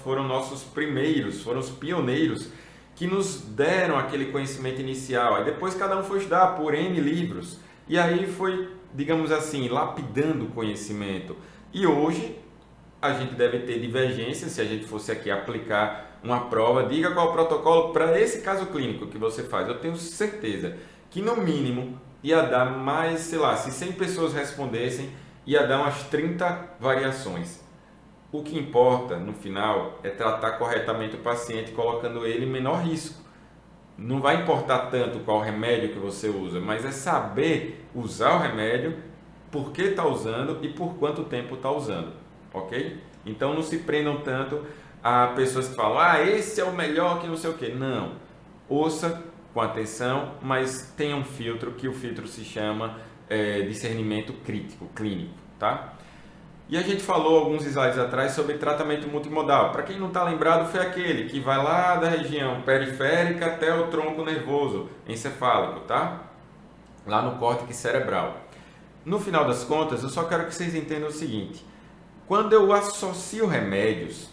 foram nossos primeiros, foram os pioneiros que nos deram aquele conhecimento inicial. Aí depois cada um foi estudar por N livros. E aí foi, digamos assim, lapidando o conhecimento. E hoje a gente deve ter divergência se a gente fosse aqui aplicar uma prova. Diga qual é o protocolo para esse caso clínico que você faz. Eu tenho certeza que no mínimo ia dar mais, sei lá, se 100 pessoas respondessem, ia dar umas 30 variações. O que importa no final é tratar corretamente o paciente, colocando ele em menor risco. Não vai importar tanto qual remédio que você usa, mas é saber usar o remédio, por que está usando e por quanto tempo está usando, ok? Então não se prendam tanto a pessoas que falam, esse é o melhor que não sei o que. Não, ouça com atenção, mas tenha um filtro, que o filtro se chama discernimento crítico, clínico, tá? E a gente falou alguns slides atrás sobre tratamento multimodal. Para quem não está lembrado, foi aquele que vai lá da região periférica até o tronco nervoso encefálico, tá? Lá no córtex cerebral. No final das contas, eu só quero que vocês entendam o seguinte. Quando eu associo remédios,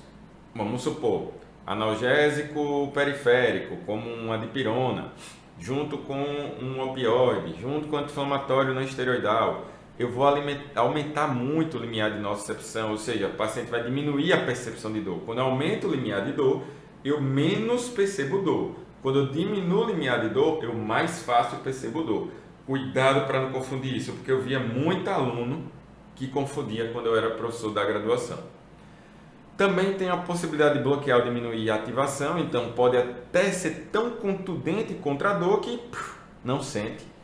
vamos supor, analgésico periférico, como uma dipirona, junto com um opioide, junto com anti-inflamatório não esteroidal, eu vou aumentar muito o limiar de nocicepção, ou seja, o paciente vai diminuir a percepção de dor. Quando eu aumento o limiar de dor, eu menos percebo dor. Quando eu diminuo o limiar de dor, eu mais fácil percebo dor. Cuidado para não confundir isso, porque eu via muito aluno que confundia quando eu era professor da graduação. Também tem a possibilidade de bloquear ou diminuir a ativação, então pode até ser tão contundente contra a dor que não sente.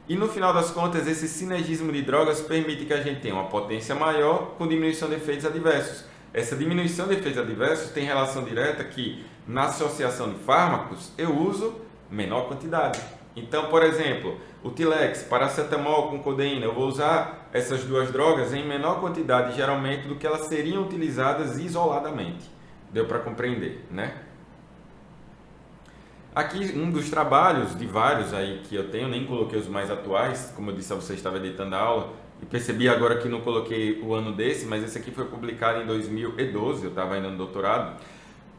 E no final das contas, esse sinergismo de drogas permite que a gente tenha uma potência maior com diminuição de efeitos adversos. Essa diminuição de efeitos adversos tem relação direta que, na associação de fármacos, eu uso menor quantidade. Então, por exemplo, o Tilex, paracetamol com codeína, eu vou usar essas duas drogas em menor quantidade, geralmente, do que elas seriam utilizadas isoladamente. Deu para compreender, né? Aqui um dos trabalhos, de vários aí que eu tenho, nem coloquei os mais atuais, como eu disse a você, estava editando a aula, e percebi agora que não coloquei o ano desse, mas esse aqui foi publicado em 2012, eu estava ainda no doutorado.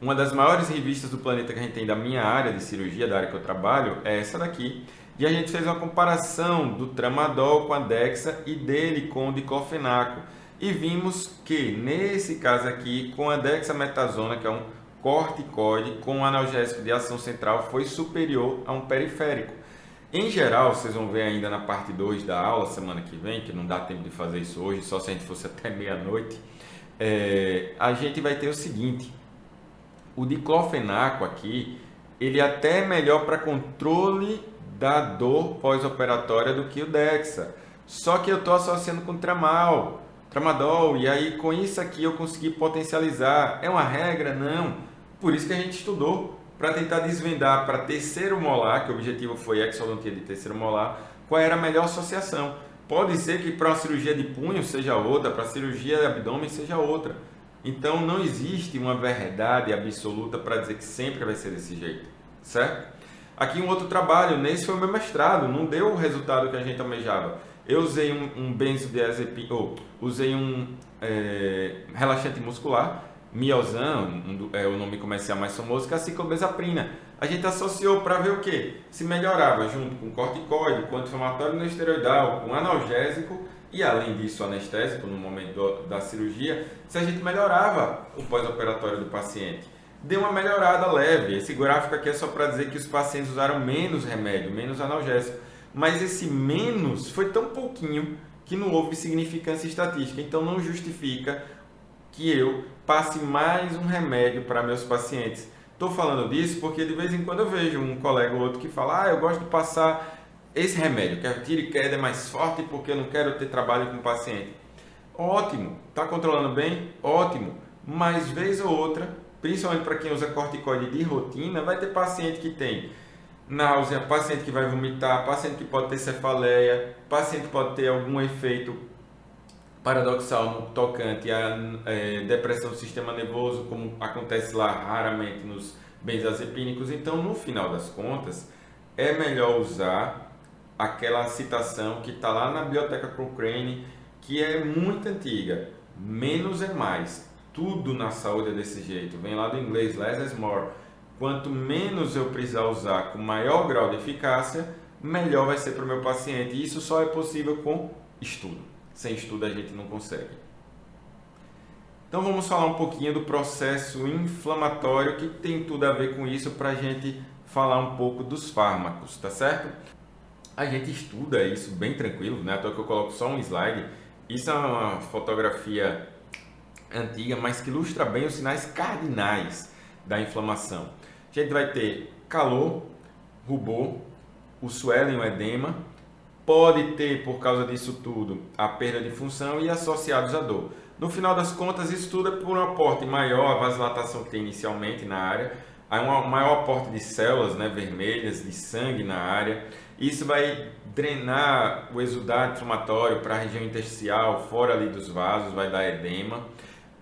Uma das maiores revistas do planeta que a gente tem da minha área de cirurgia, da área que eu trabalho, é essa daqui. E a gente fez uma comparação do tramadol com a Dexa e dele com o diclofenaco. E vimos que, nesse caso aqui, com a dexametasona, que é um corticoide com um analgésico de ação central, foi superior a um periférico. Em geral, vocês vão ver ainda na parte 2 da aula, semana que vem, que não dá tempo de fazer isso hoje, só se a gente fosse até meia-noite, a gente vai ter o seguinte, o diclofenaco aqui, ele até é melhor para controle da dor pós-operatória do que o Dexa, só que eu estou associando com tramadol, e aí com isso aqui eu consegui potencializar. É uma regra? Não. Por isso que a gente estudou, para tentar desvendar para terceiro molar, que o objetivo foi exodontia de terceiro molar, qual era a melhor associação. Pode ser que para uma cirurgia de punho seja outra, para a cirurgia de abdômen seja outra. Então não existe uma verdade absoluta para dizer que sempre vai ser desse jeito, certo? Aqui um outro trabalho, nesse foi o meu mestrado, não deu o resultado que a gente almejava. Eu usei um benzodiazepina, usei um relaxante muscular, Miozan, o nome comercial mais famoso, que é a ciclobenzaprina. A gente associou para ver o quê? Se melhorava junto com corticoide, com anti-inflamatório não esteroidal, com analgésico e, além disso, anestésico no momento da cirurgia, se a gente melhorava o pós-operatório do paciente. Deu uma melhorada leve. Esse gráfico aqui é só para dizer que os pacientes usaram menos remédio, menos analgésico. Mas esse menos foi tão pouquinho que não houve significância estatística. Então não justifica que eu passe mais um remédio para meus pacientes. Estou falando disso porque de vez em quando eu vejo um colega ou outro que fala, eu gosto de passar esse remédio, que é tiro e queda, é mais forte porque eu não quero ter trabalho com o paciente. Ótimo, está controlando bem? Ótimo, mas vez ou outra, principalmente para quem usa corticoide de rotina, vai ter paciente que tem náusea, paciente que vai vomitar, paciente que pode ter cefaleia, paciente que pode ter algum efeito paradoxal no tocante à depressão do sistema nervoso, como acontece lá raramente nos benzodiazepínicos. Então, no final das contas, é melhor usar aquela citação que está lá na Biblioteca Cochrane, que é muito antiga. Menos é mais. Tudo na saúde é desse jeito. Vem lá do inglês, less is more. Quanto menos eu precisar usar com maior grau de eficácia, melhor vai ser para o meu paciente. E isso só é possível com estudo. Sem estudo a gente não consegue. Então vamos falar um pouquinho do processo inflamatório, que tem tudo a ver com isso, para a gente falar um pouco dos fármacos, tá certo? A gente estuda isso bem tranquilo, né? Até que eu coloco só um slide. Isso é uma fotografia antiga, mas que ilustra bem os sinais cardinais da inflamação. A gente vai ter calor, rubor, o swelling, o edema, pode ter, por causa disso tudo, a perda de função e associados à dor. No final das contas, isso tudo é por um aporte maior, a vasodilatação que tem inicialmente na área, há um maior aporte de células, né, vermelhas, de sangue na área. Isso vai drenar o exudado inflamatório para a região intersticial, fora ali dos vasos, vai dar edema.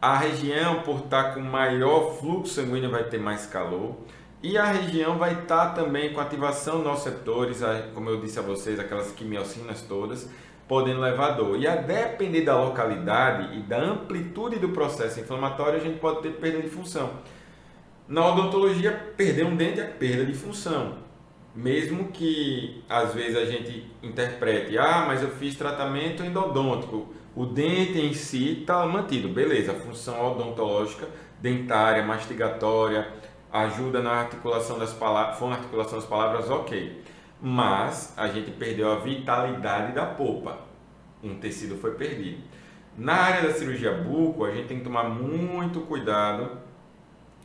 A região, por estar com maior fluxo sanguíneo, vai ter mais calor. E a região vai estar também com ativação dos receptores, como eu disse a vocês, aquelas quimiocinas todas, podendo levar a dor. E a depender da localidade e da amplitude do processo inflamatório, a gente pode ter perda de função. Na odontologia, perder um dente é perda de função. Mesmo que às vezes a gente interprete, mas eu fiz tratamento endodôntico, o dente em si está mantido, beleza, a função odontológica, dentária, mastigatória, ajuda na articulação das palavras, fonoarticulação das palavras, ok. Mas a gente perdeu a vitalidade da polpa, um tecido foi perdido. Na área da cirurgia buco, a gente tem que tomar muito cuidado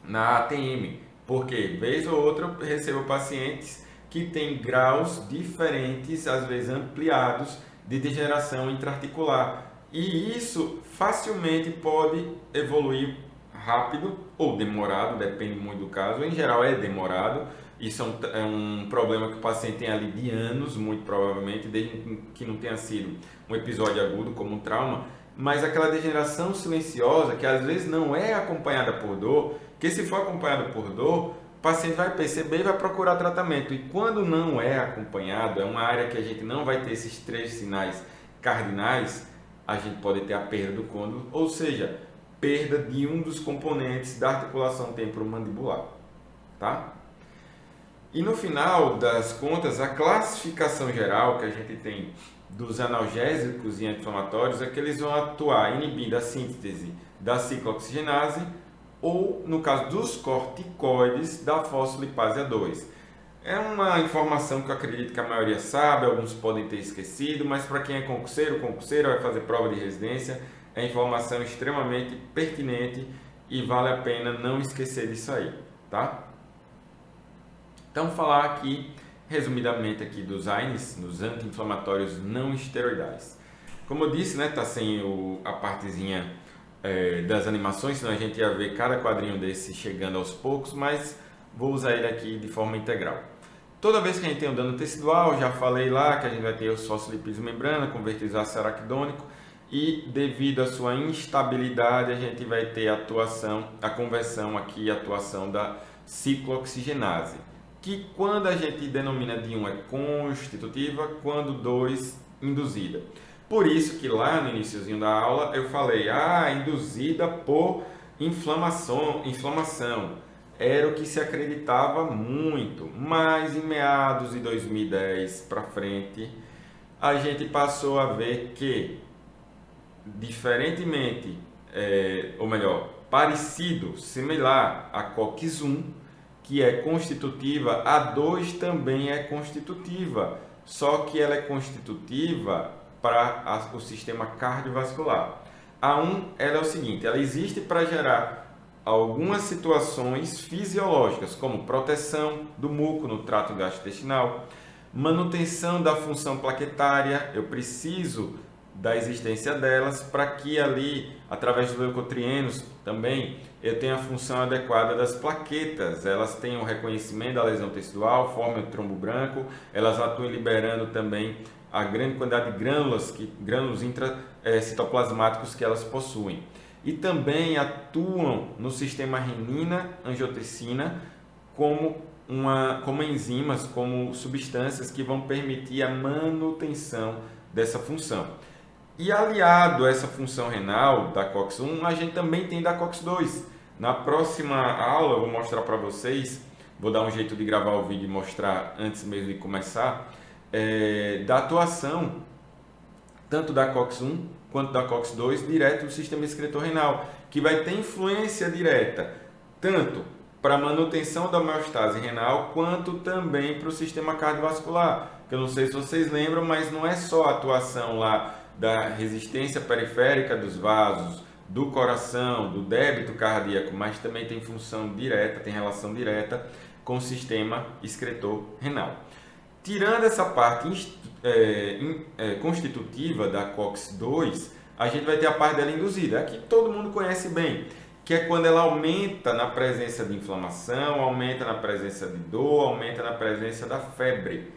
na ATM, porque vez ou outra eu recebo pacientes que têm graus diferentes, às vezes ampliados, de degeneração intraarticular. E isso facilmente pode evoluir rápido ou demorado, depende muito do caso. Em geral é demorado. Isso é um problema que o paciente tem ali de anos, muito provavelmente, desde que não tenha sido um episódio agudo como um trauma. Mas aquela degeneração silenciosa, que às vezes não é acompanhada por dor, que se for acompanhado por dor, o paciente vai perceber e vai procurar tratamento. E quando não é acompanhado, é uma área que a gente não vai ter esses 3 sinais cardinais, a gente pode ter a perda do côndilo, ou seja, perda de um dos componentes da articulação temporomandibular, tá? E no final das contas, a classificação geral que a gente tem dos analgésicos e anti-inflamatórios é que eles vão atuar inibindo a síntese da ciclooxigenase ou, no caso dos corticoides, da fosfolipase A2. É uma informação que eu acredito que a maioria sabe, alguns podem ter esquecido, mas para quem é concurseiro vai fazer prova de residência, é informação extremamente pertinente e vale a pena não esquecer disso aí, tá? Então, falar aqui, resumidamente, aqui dos AINES, nos anti-inflamatórios não esteroidais. Como eu disse, né, tá sem a partezinha das animações, senão a gente ia ver cada quadrinho desse chegando aos poucos, mas vou usar ele aqui de forma integral. Toda vez que a gente tem um dano tecidual, já falei lá que a gente vai ter os fosfolipídios membrana convertidos a ácido araquidônico e devido à sua instabilidade a gente vai ter a conversão aqui, a atuação da ciclooxigenase, que quando a gente denomina de 1 é constitutiva, quando 2 induzida. Por isso que lá no iniciozinho da aula eu falei, induzida por inflamação. Era o que se acreditava muito, mas em meados de 2010 para frente, a gente passou a ver que, diferentemente, ou melhor, parecido, similar a COX-1, que é constitutiva, a 2 também é constitutiva, só que ela é constitutiva para o sistema cardiovascular. A 1 ela é o seguinte, ela existe para gerar algumas situações fisiológicas, como proteção do muco no trato gastrointestinal, manutenção da função plaquetária, eu preciso da existência delas para que ali, através dos leucotrienos também, eu tenha a função adequada das plaquetas, elas têm o reconhecimento da lesão tecidual, formem o trombo branco, elas atuam liberando também a grande quantidade de grânulos intracitoplasmáticos que elas possuem. E também atuam no sistema renina-angiotensina como enzimas, como substâncias que vão permitir a manutenção dessa função. E aliado a essa função renal da COX-1, a gente também tem da COX-2. Na próxima aula eu vou mostrar para vocês, vou dar um jeito de gravar o vídeo e mostrar antes mesmo de começar, da atuação tanto da COX-1 quanto da COX-2 direto no sistema excretor renal, que vai ter influência direta tanto para a manutenção da homeostase renal, quanto também para o sistema cardiovascular. Que eu não sei se vocês lembram, mas não é só a atuação lá da resistência periférica dos vasos, do coração, do débito cardíaco, mas também tem função direta, tem relação direta com o sistema excretor renal. Tirando essa parte constitutiva da COX-2, a gente vai ter a parte dela induzida, a que todo mundo conhece bem, que é quando ela aumenta na presença de inflamação, aumenta na presença de dor, aumenta na presença da febre.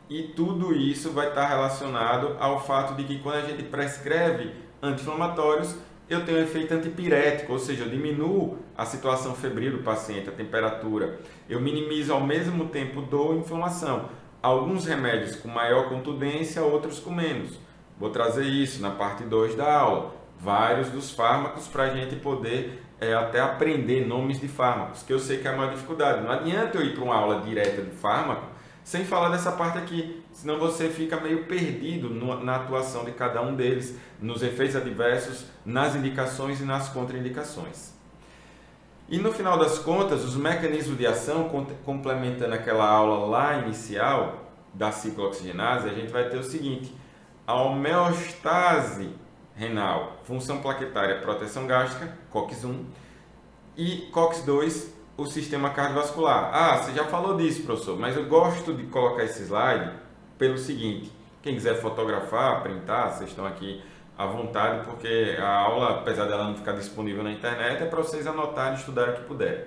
E tudo isso vai estar relacionado ao fato de que quando a gente prescreve anti-inflamatórios, eu tenho um efeito antipirético, ou seja, eu diminuo a situação febril do paciente, a temperatura. Eu minimizo ao mesmo tempo dor e inflamação. Alguns remédios com maior contundência, outros com menos. Vou trazer isso na parte 2 da aula. Vários dos fármacos para a gente poder até aprender nomes de fármacos, que eu sei que é a maior dificuldade. Não adianta eu ir para uma aula direta de fármaco sem falar dessa parte aqui, senão você fica meio perdido na atuação de cada um deles, nos efeitos adversos, nas indicações e nas contraindicações. E no final das contas, os mecanismos de ação, complementando aquela aula lá inicial da ciclooxigenase, a gente vai ter o seguinte: a homeostase renal, função plaquetária, proteção gástrica, COX-1, e COX-2, o sistema cardiovascular. Ah, você já falou disso, professor, mas eu gosto de colocar esse slide pelo seguinte: quem quiser fotografar, printar, vocês estão aqui à vontade, porque a aula, apesar dela não ficar disponível na internet, é para vocês anotarem e estudarem o que puderem.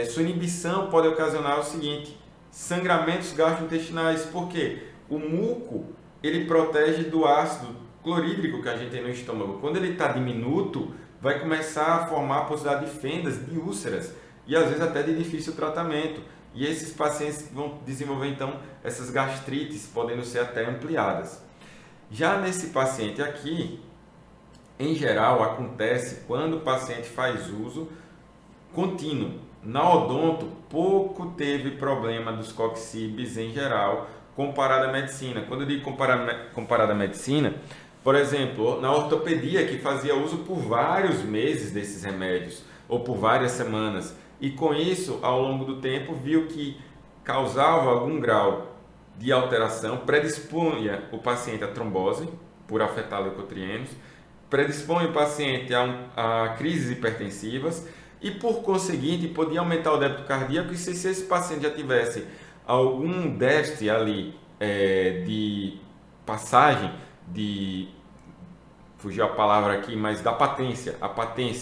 Sua inibição pode ocasionar o seguinte: sangramentos gastrointestinais. Por quê? O muco, ele protege do ácido clorídrico que a gente tem no estômago. Quando ele está diminuto, vai começar a formar a possibilidade de fendas, de úlceras, e às vezes até de difícil tratamento. E esses pacientes vão desenvolver então essas gastrites, podendo ser até ampliadas. Já nesse paciente aqui, em geral, acontece quando o paciente faz uso contínuo. Na odonto, pouco teve problema dos coxibes em geral, comparado à medicina. Quando eu digo comparado à medicina, por exemplo, na ortopedia, que fazia uso por vários meses desses remédios, ou por várias semanas, e com isso, ao longo do tempo, viu que causava algum grau de alteração, predispunha o paciente à trombose, por afetar leucotrienos, predispõe o paciente a crises hipertensivas e, por conseguinte, podia aumentar o débito cardíaco. E se esse paciente já tivesse algum déficit ali de passagem, fugiu a palavra aqui, mas da patência,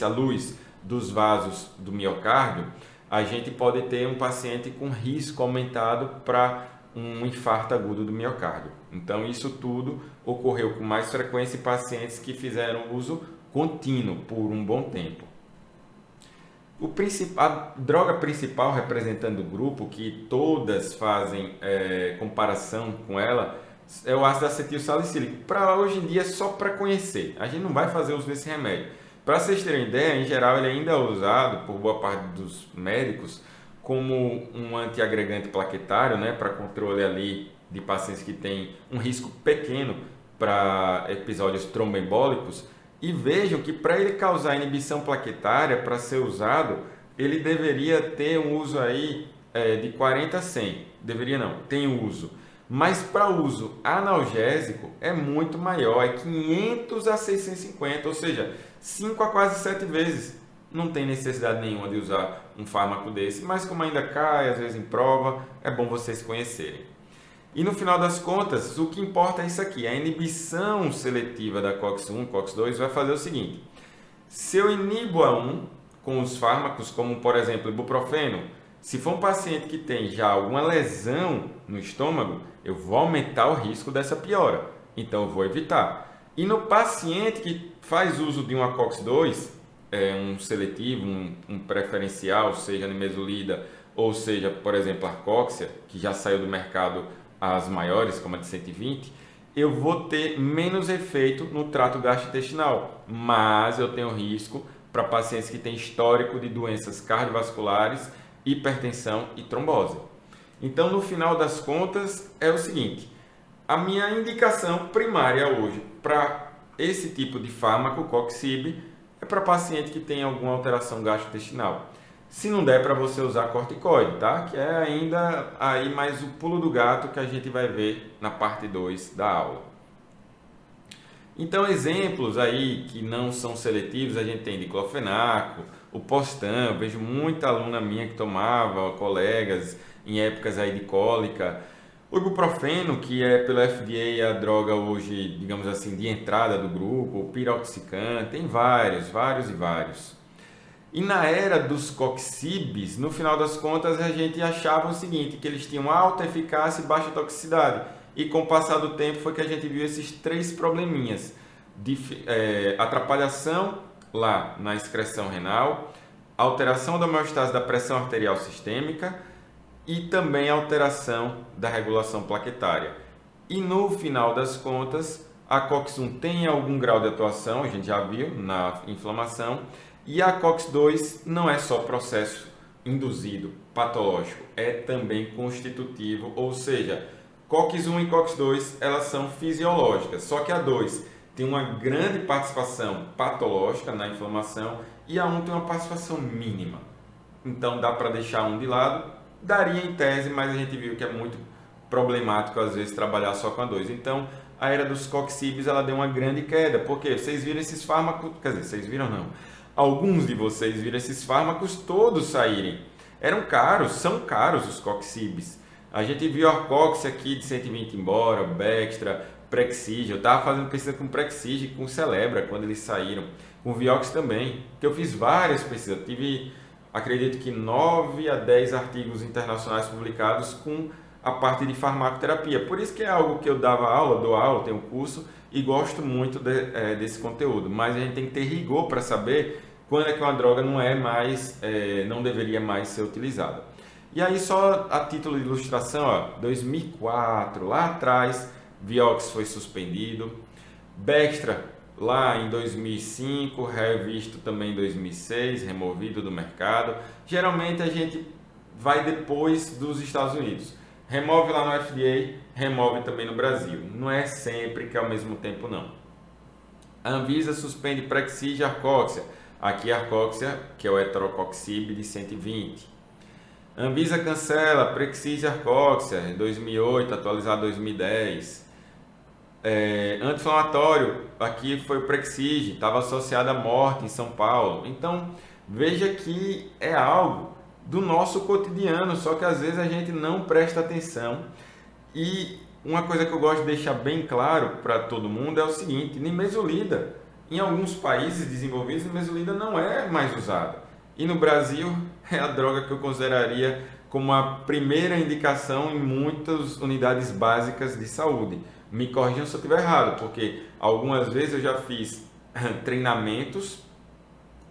a luz dos vasos do miocárdio, a gente pode ter um paciente com risco aumentado para um infarto agudo do miocárdio. Então, isso tudo ocorreu com mais frequência em pacientes que fizeram uso contínuo por um bom tempo. A droga principal representando o grupo, que todas fazem comparação com ela, é o ácido acetilsalicílico. Para hoje em dia, só para conhecer. A gente não vai fazer uso desse remédio. Para vocês terem ideia, em geral ele ainda é usado por boa parte dos médicos como um antiagregante plaquetário, né, para controle ali de pacientes que têm um risco pequeno para episódios tromboembólicos. E vejam que para ele causar inibição plaquetária, para ser usado, ele deveria ter um uso aí de 40 a 100. Deveria não, tem uso. Mas para uso analgésico é muito maior, é 500 a 650, ou seja, 5 a quase 7 vezes. não tem necessidade nenhuma de usar um fármaco desse, mas como ainda cai, às vezes em prova, é bom vocês conhecerem. E no final das contas, o que importa é isso aqui, a inibição seletiva da COX-1 e COX-2 vai fazer o seguinte: se eu inibo a 1 com os fármacos, como por exemplo ibuprofeno, se for um paciente que tem já alguma lesão no estômago, eu vou aumentar o risco dessa piora, então eu vou evitar. E no paciente que faz uso de uma COX-2, um seletivo, um preferencial, seja nimesulida ou seja, por exemplo, a Arcoxia, que já saiu do mercado as maiores, como a de 120, eu vou ter menos efeito no trato gastrointestinal, mas eu tenho risco para pacientes que têm histórico de doenças cardiovasculares, hipertensão e trombose. Então, no final das contas, é o seguinte: a minha indicação primária hoje para esse tipo de fármaco, Coxib, é para paciente que tem alguma alteração gastrointestinal. Se não der para você usar corticoide, tá? Que é ainda aí mais o pulo do gato que a gente vai ver na parte 2 da aula. Então, exemplos aí que não são seletivos, a gente tem diclofenaco, o Postan, eu vejo muita aluna minha que tomava, colegas, em épocas aí de cólica. O ibuprofeno, que é pela FDA a droga hoje, digamos assim, de entrada do grupo, o piroxicam, tem vários. E na era dos coxibes, no final das contas, a gente achava o seguinte, que eles tinham alta eficácia e baixa toxicidade. E com o passar do tempo foi que a gente viu esses 3 probleminhas. Atrapalhação lá na excreção renal, alteração da homeostase da pressão arterial sistêmica e também alteração da regulação plaquetária. E no final das contas, a COX-1 tem algum grau de atuação, a gente já viu, na inflamação, e a COX-2 não é só processo induzido, patológico, é também constitutivo, ou seja, COX-1 e COX-2 elas são fisiológicas, só que a 2 tem uma grande participação patológica na inflamação e a 1 tem uma participação mínima. Então dá para deixar um de lado, daria em tese, mas a gente viu que é muito problemático às vezes trabalhar só com a 2. Então a era dos coxibes ela deu uma grande queda, porque vocês viram esses fármacos, quer dizer, vocês viram não, alguns de vocês viram esses fármacos todos saírem. Eram caros, são caros os coxibes. A gente viu a Arcoxia aqui de 120 embora, Bextra, Prexige. Eu estava fazendo pesquisa com Prexige e com Celebra quando eles saíram. Com Vioxx também, que eu fiz várias pesquisas. Eu tive, acredito que 9 a 10 artigos internacionais publicados com a parte de farmacoterapia. Por isso que é algo que eu dava aula, dou aula, tenho curso e gosto muito desse conteúdo. Mas a gente tem que ter rigor para saber quando é que uma droga não é mais, não deveria mais ser utilizada. E aí só a título de ilustração, ó, 2004, lá atrás, Vioxx foi suspendido, Bextra lá em 2005, revisto também em 2006, removido do mercado. Geralmente a gente vai depois dos Estados Unidos. Remove lá no FDA, remove também no Brasil. Não é sempre que é ao mesmo tempo não. A Anvisa suspende Prexige e Arcoxia. Aqui a Arcoxia, que é o heterocoxib de 120. A Anvisa cancela Prexige e Arcoxia em 2008, atualizado em 2010. Anti-inflamatório, aqui foi o Prexige, estava associado à morte em São Paulo. Então, veja que é algo do nosso cotidiano, só que às vezes a gente não presta atenção. E uma coisa que eu gosto de deixar bem claro para todo mundo é o seguinte: nimesulida, em alguns países desenvolvidos, nimesulida não é mais usada. E no Brasil é a droga que eu consideraria como a primeira indicação em muitas unidades básicas de saúde. Me corrijam se eu estiver errado, porque algumas vezes eu já fiz treinamentos.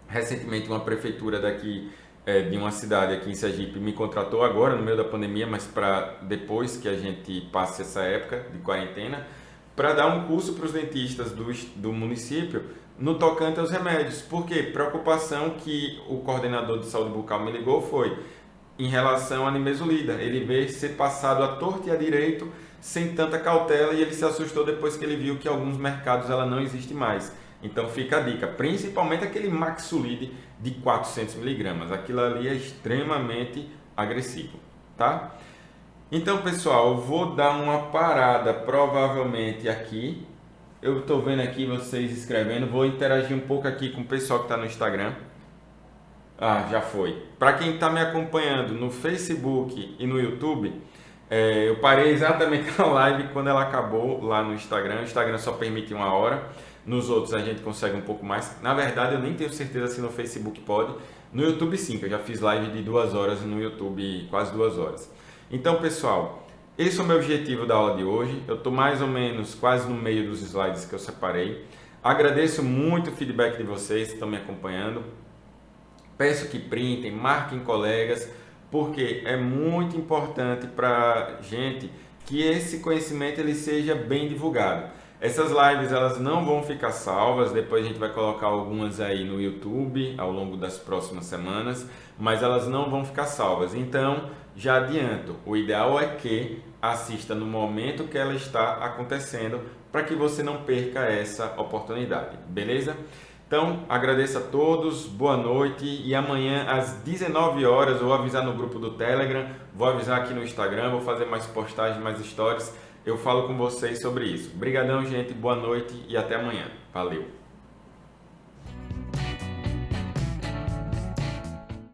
Recentemente uma prefeitura daqui de uma cidade aqui em Sergipe me contratou agora no meio da pandemia, mas para depois que a gente passe essa época de quarentena, para dar um curso para os dentistas do município no tocante aos remédios. Por quê? Preocupação que o coordenador de saúde bucal me ligou foi em relação à nimesulida. Ele veio ser passado à torta e à direito sem tanta cautela e ele se assustou depois que ele viu que em alguns mercados ela não existe mais. Então fica a dica, principalmente aquele Maxulide de 400 mg. Aquilo ali é extremamente agressivo, tá? Então, pessoal, eu vou dar uma parada provavelmente aqui. Eu estou vendo aqui vocês escrevendo, vou interagir um pouco aqui com o pessoal que está no Instagram. Ah, já foi. Para quem está me acompanhando no Facebook e no YouTube, eu parei exatamente a live quando ela acabou lá no Instagram. O Instagram só permite 1 hora, nos outros a gente consegue um pouco mais. Na verdade, eu nem tenho certeza se no Facebook pode. No YouTube sim, que eu já fiz live de 2 horas no YouTube, quase 2 horas. Então, pessoal, esse é o meu objetivo da aula de hoje. Eu estou mais ou menos quase no meio dos slides que eu separei. Agradeço muito o feedback de vocês que estão me acompanhando. Peço que printem, marquem colegas, porque é muito importante para a gente que esse conhecimento ele seja bem divulgado. Essas lives elas não vão ficar salvas, depois a gente vai colocar algumas aí no YouTube ao longo das próximas semanas, mas elas não vão ficar salvas. Então, já adianto, o ideal é que assista no momento que ela está acontecendo, para que você não perca essa oportunidade, beleza? Então, agradeço a todos, boa noite e amanhã às 19 horas eu vou avisar no grupo do Telegram, vou avisar aqui no Instagram, vou fazer mais postagens, mais stories, eu falo com vocês sobre isso. Obrigadão, gente, boa noite e até amanhã. Valeu!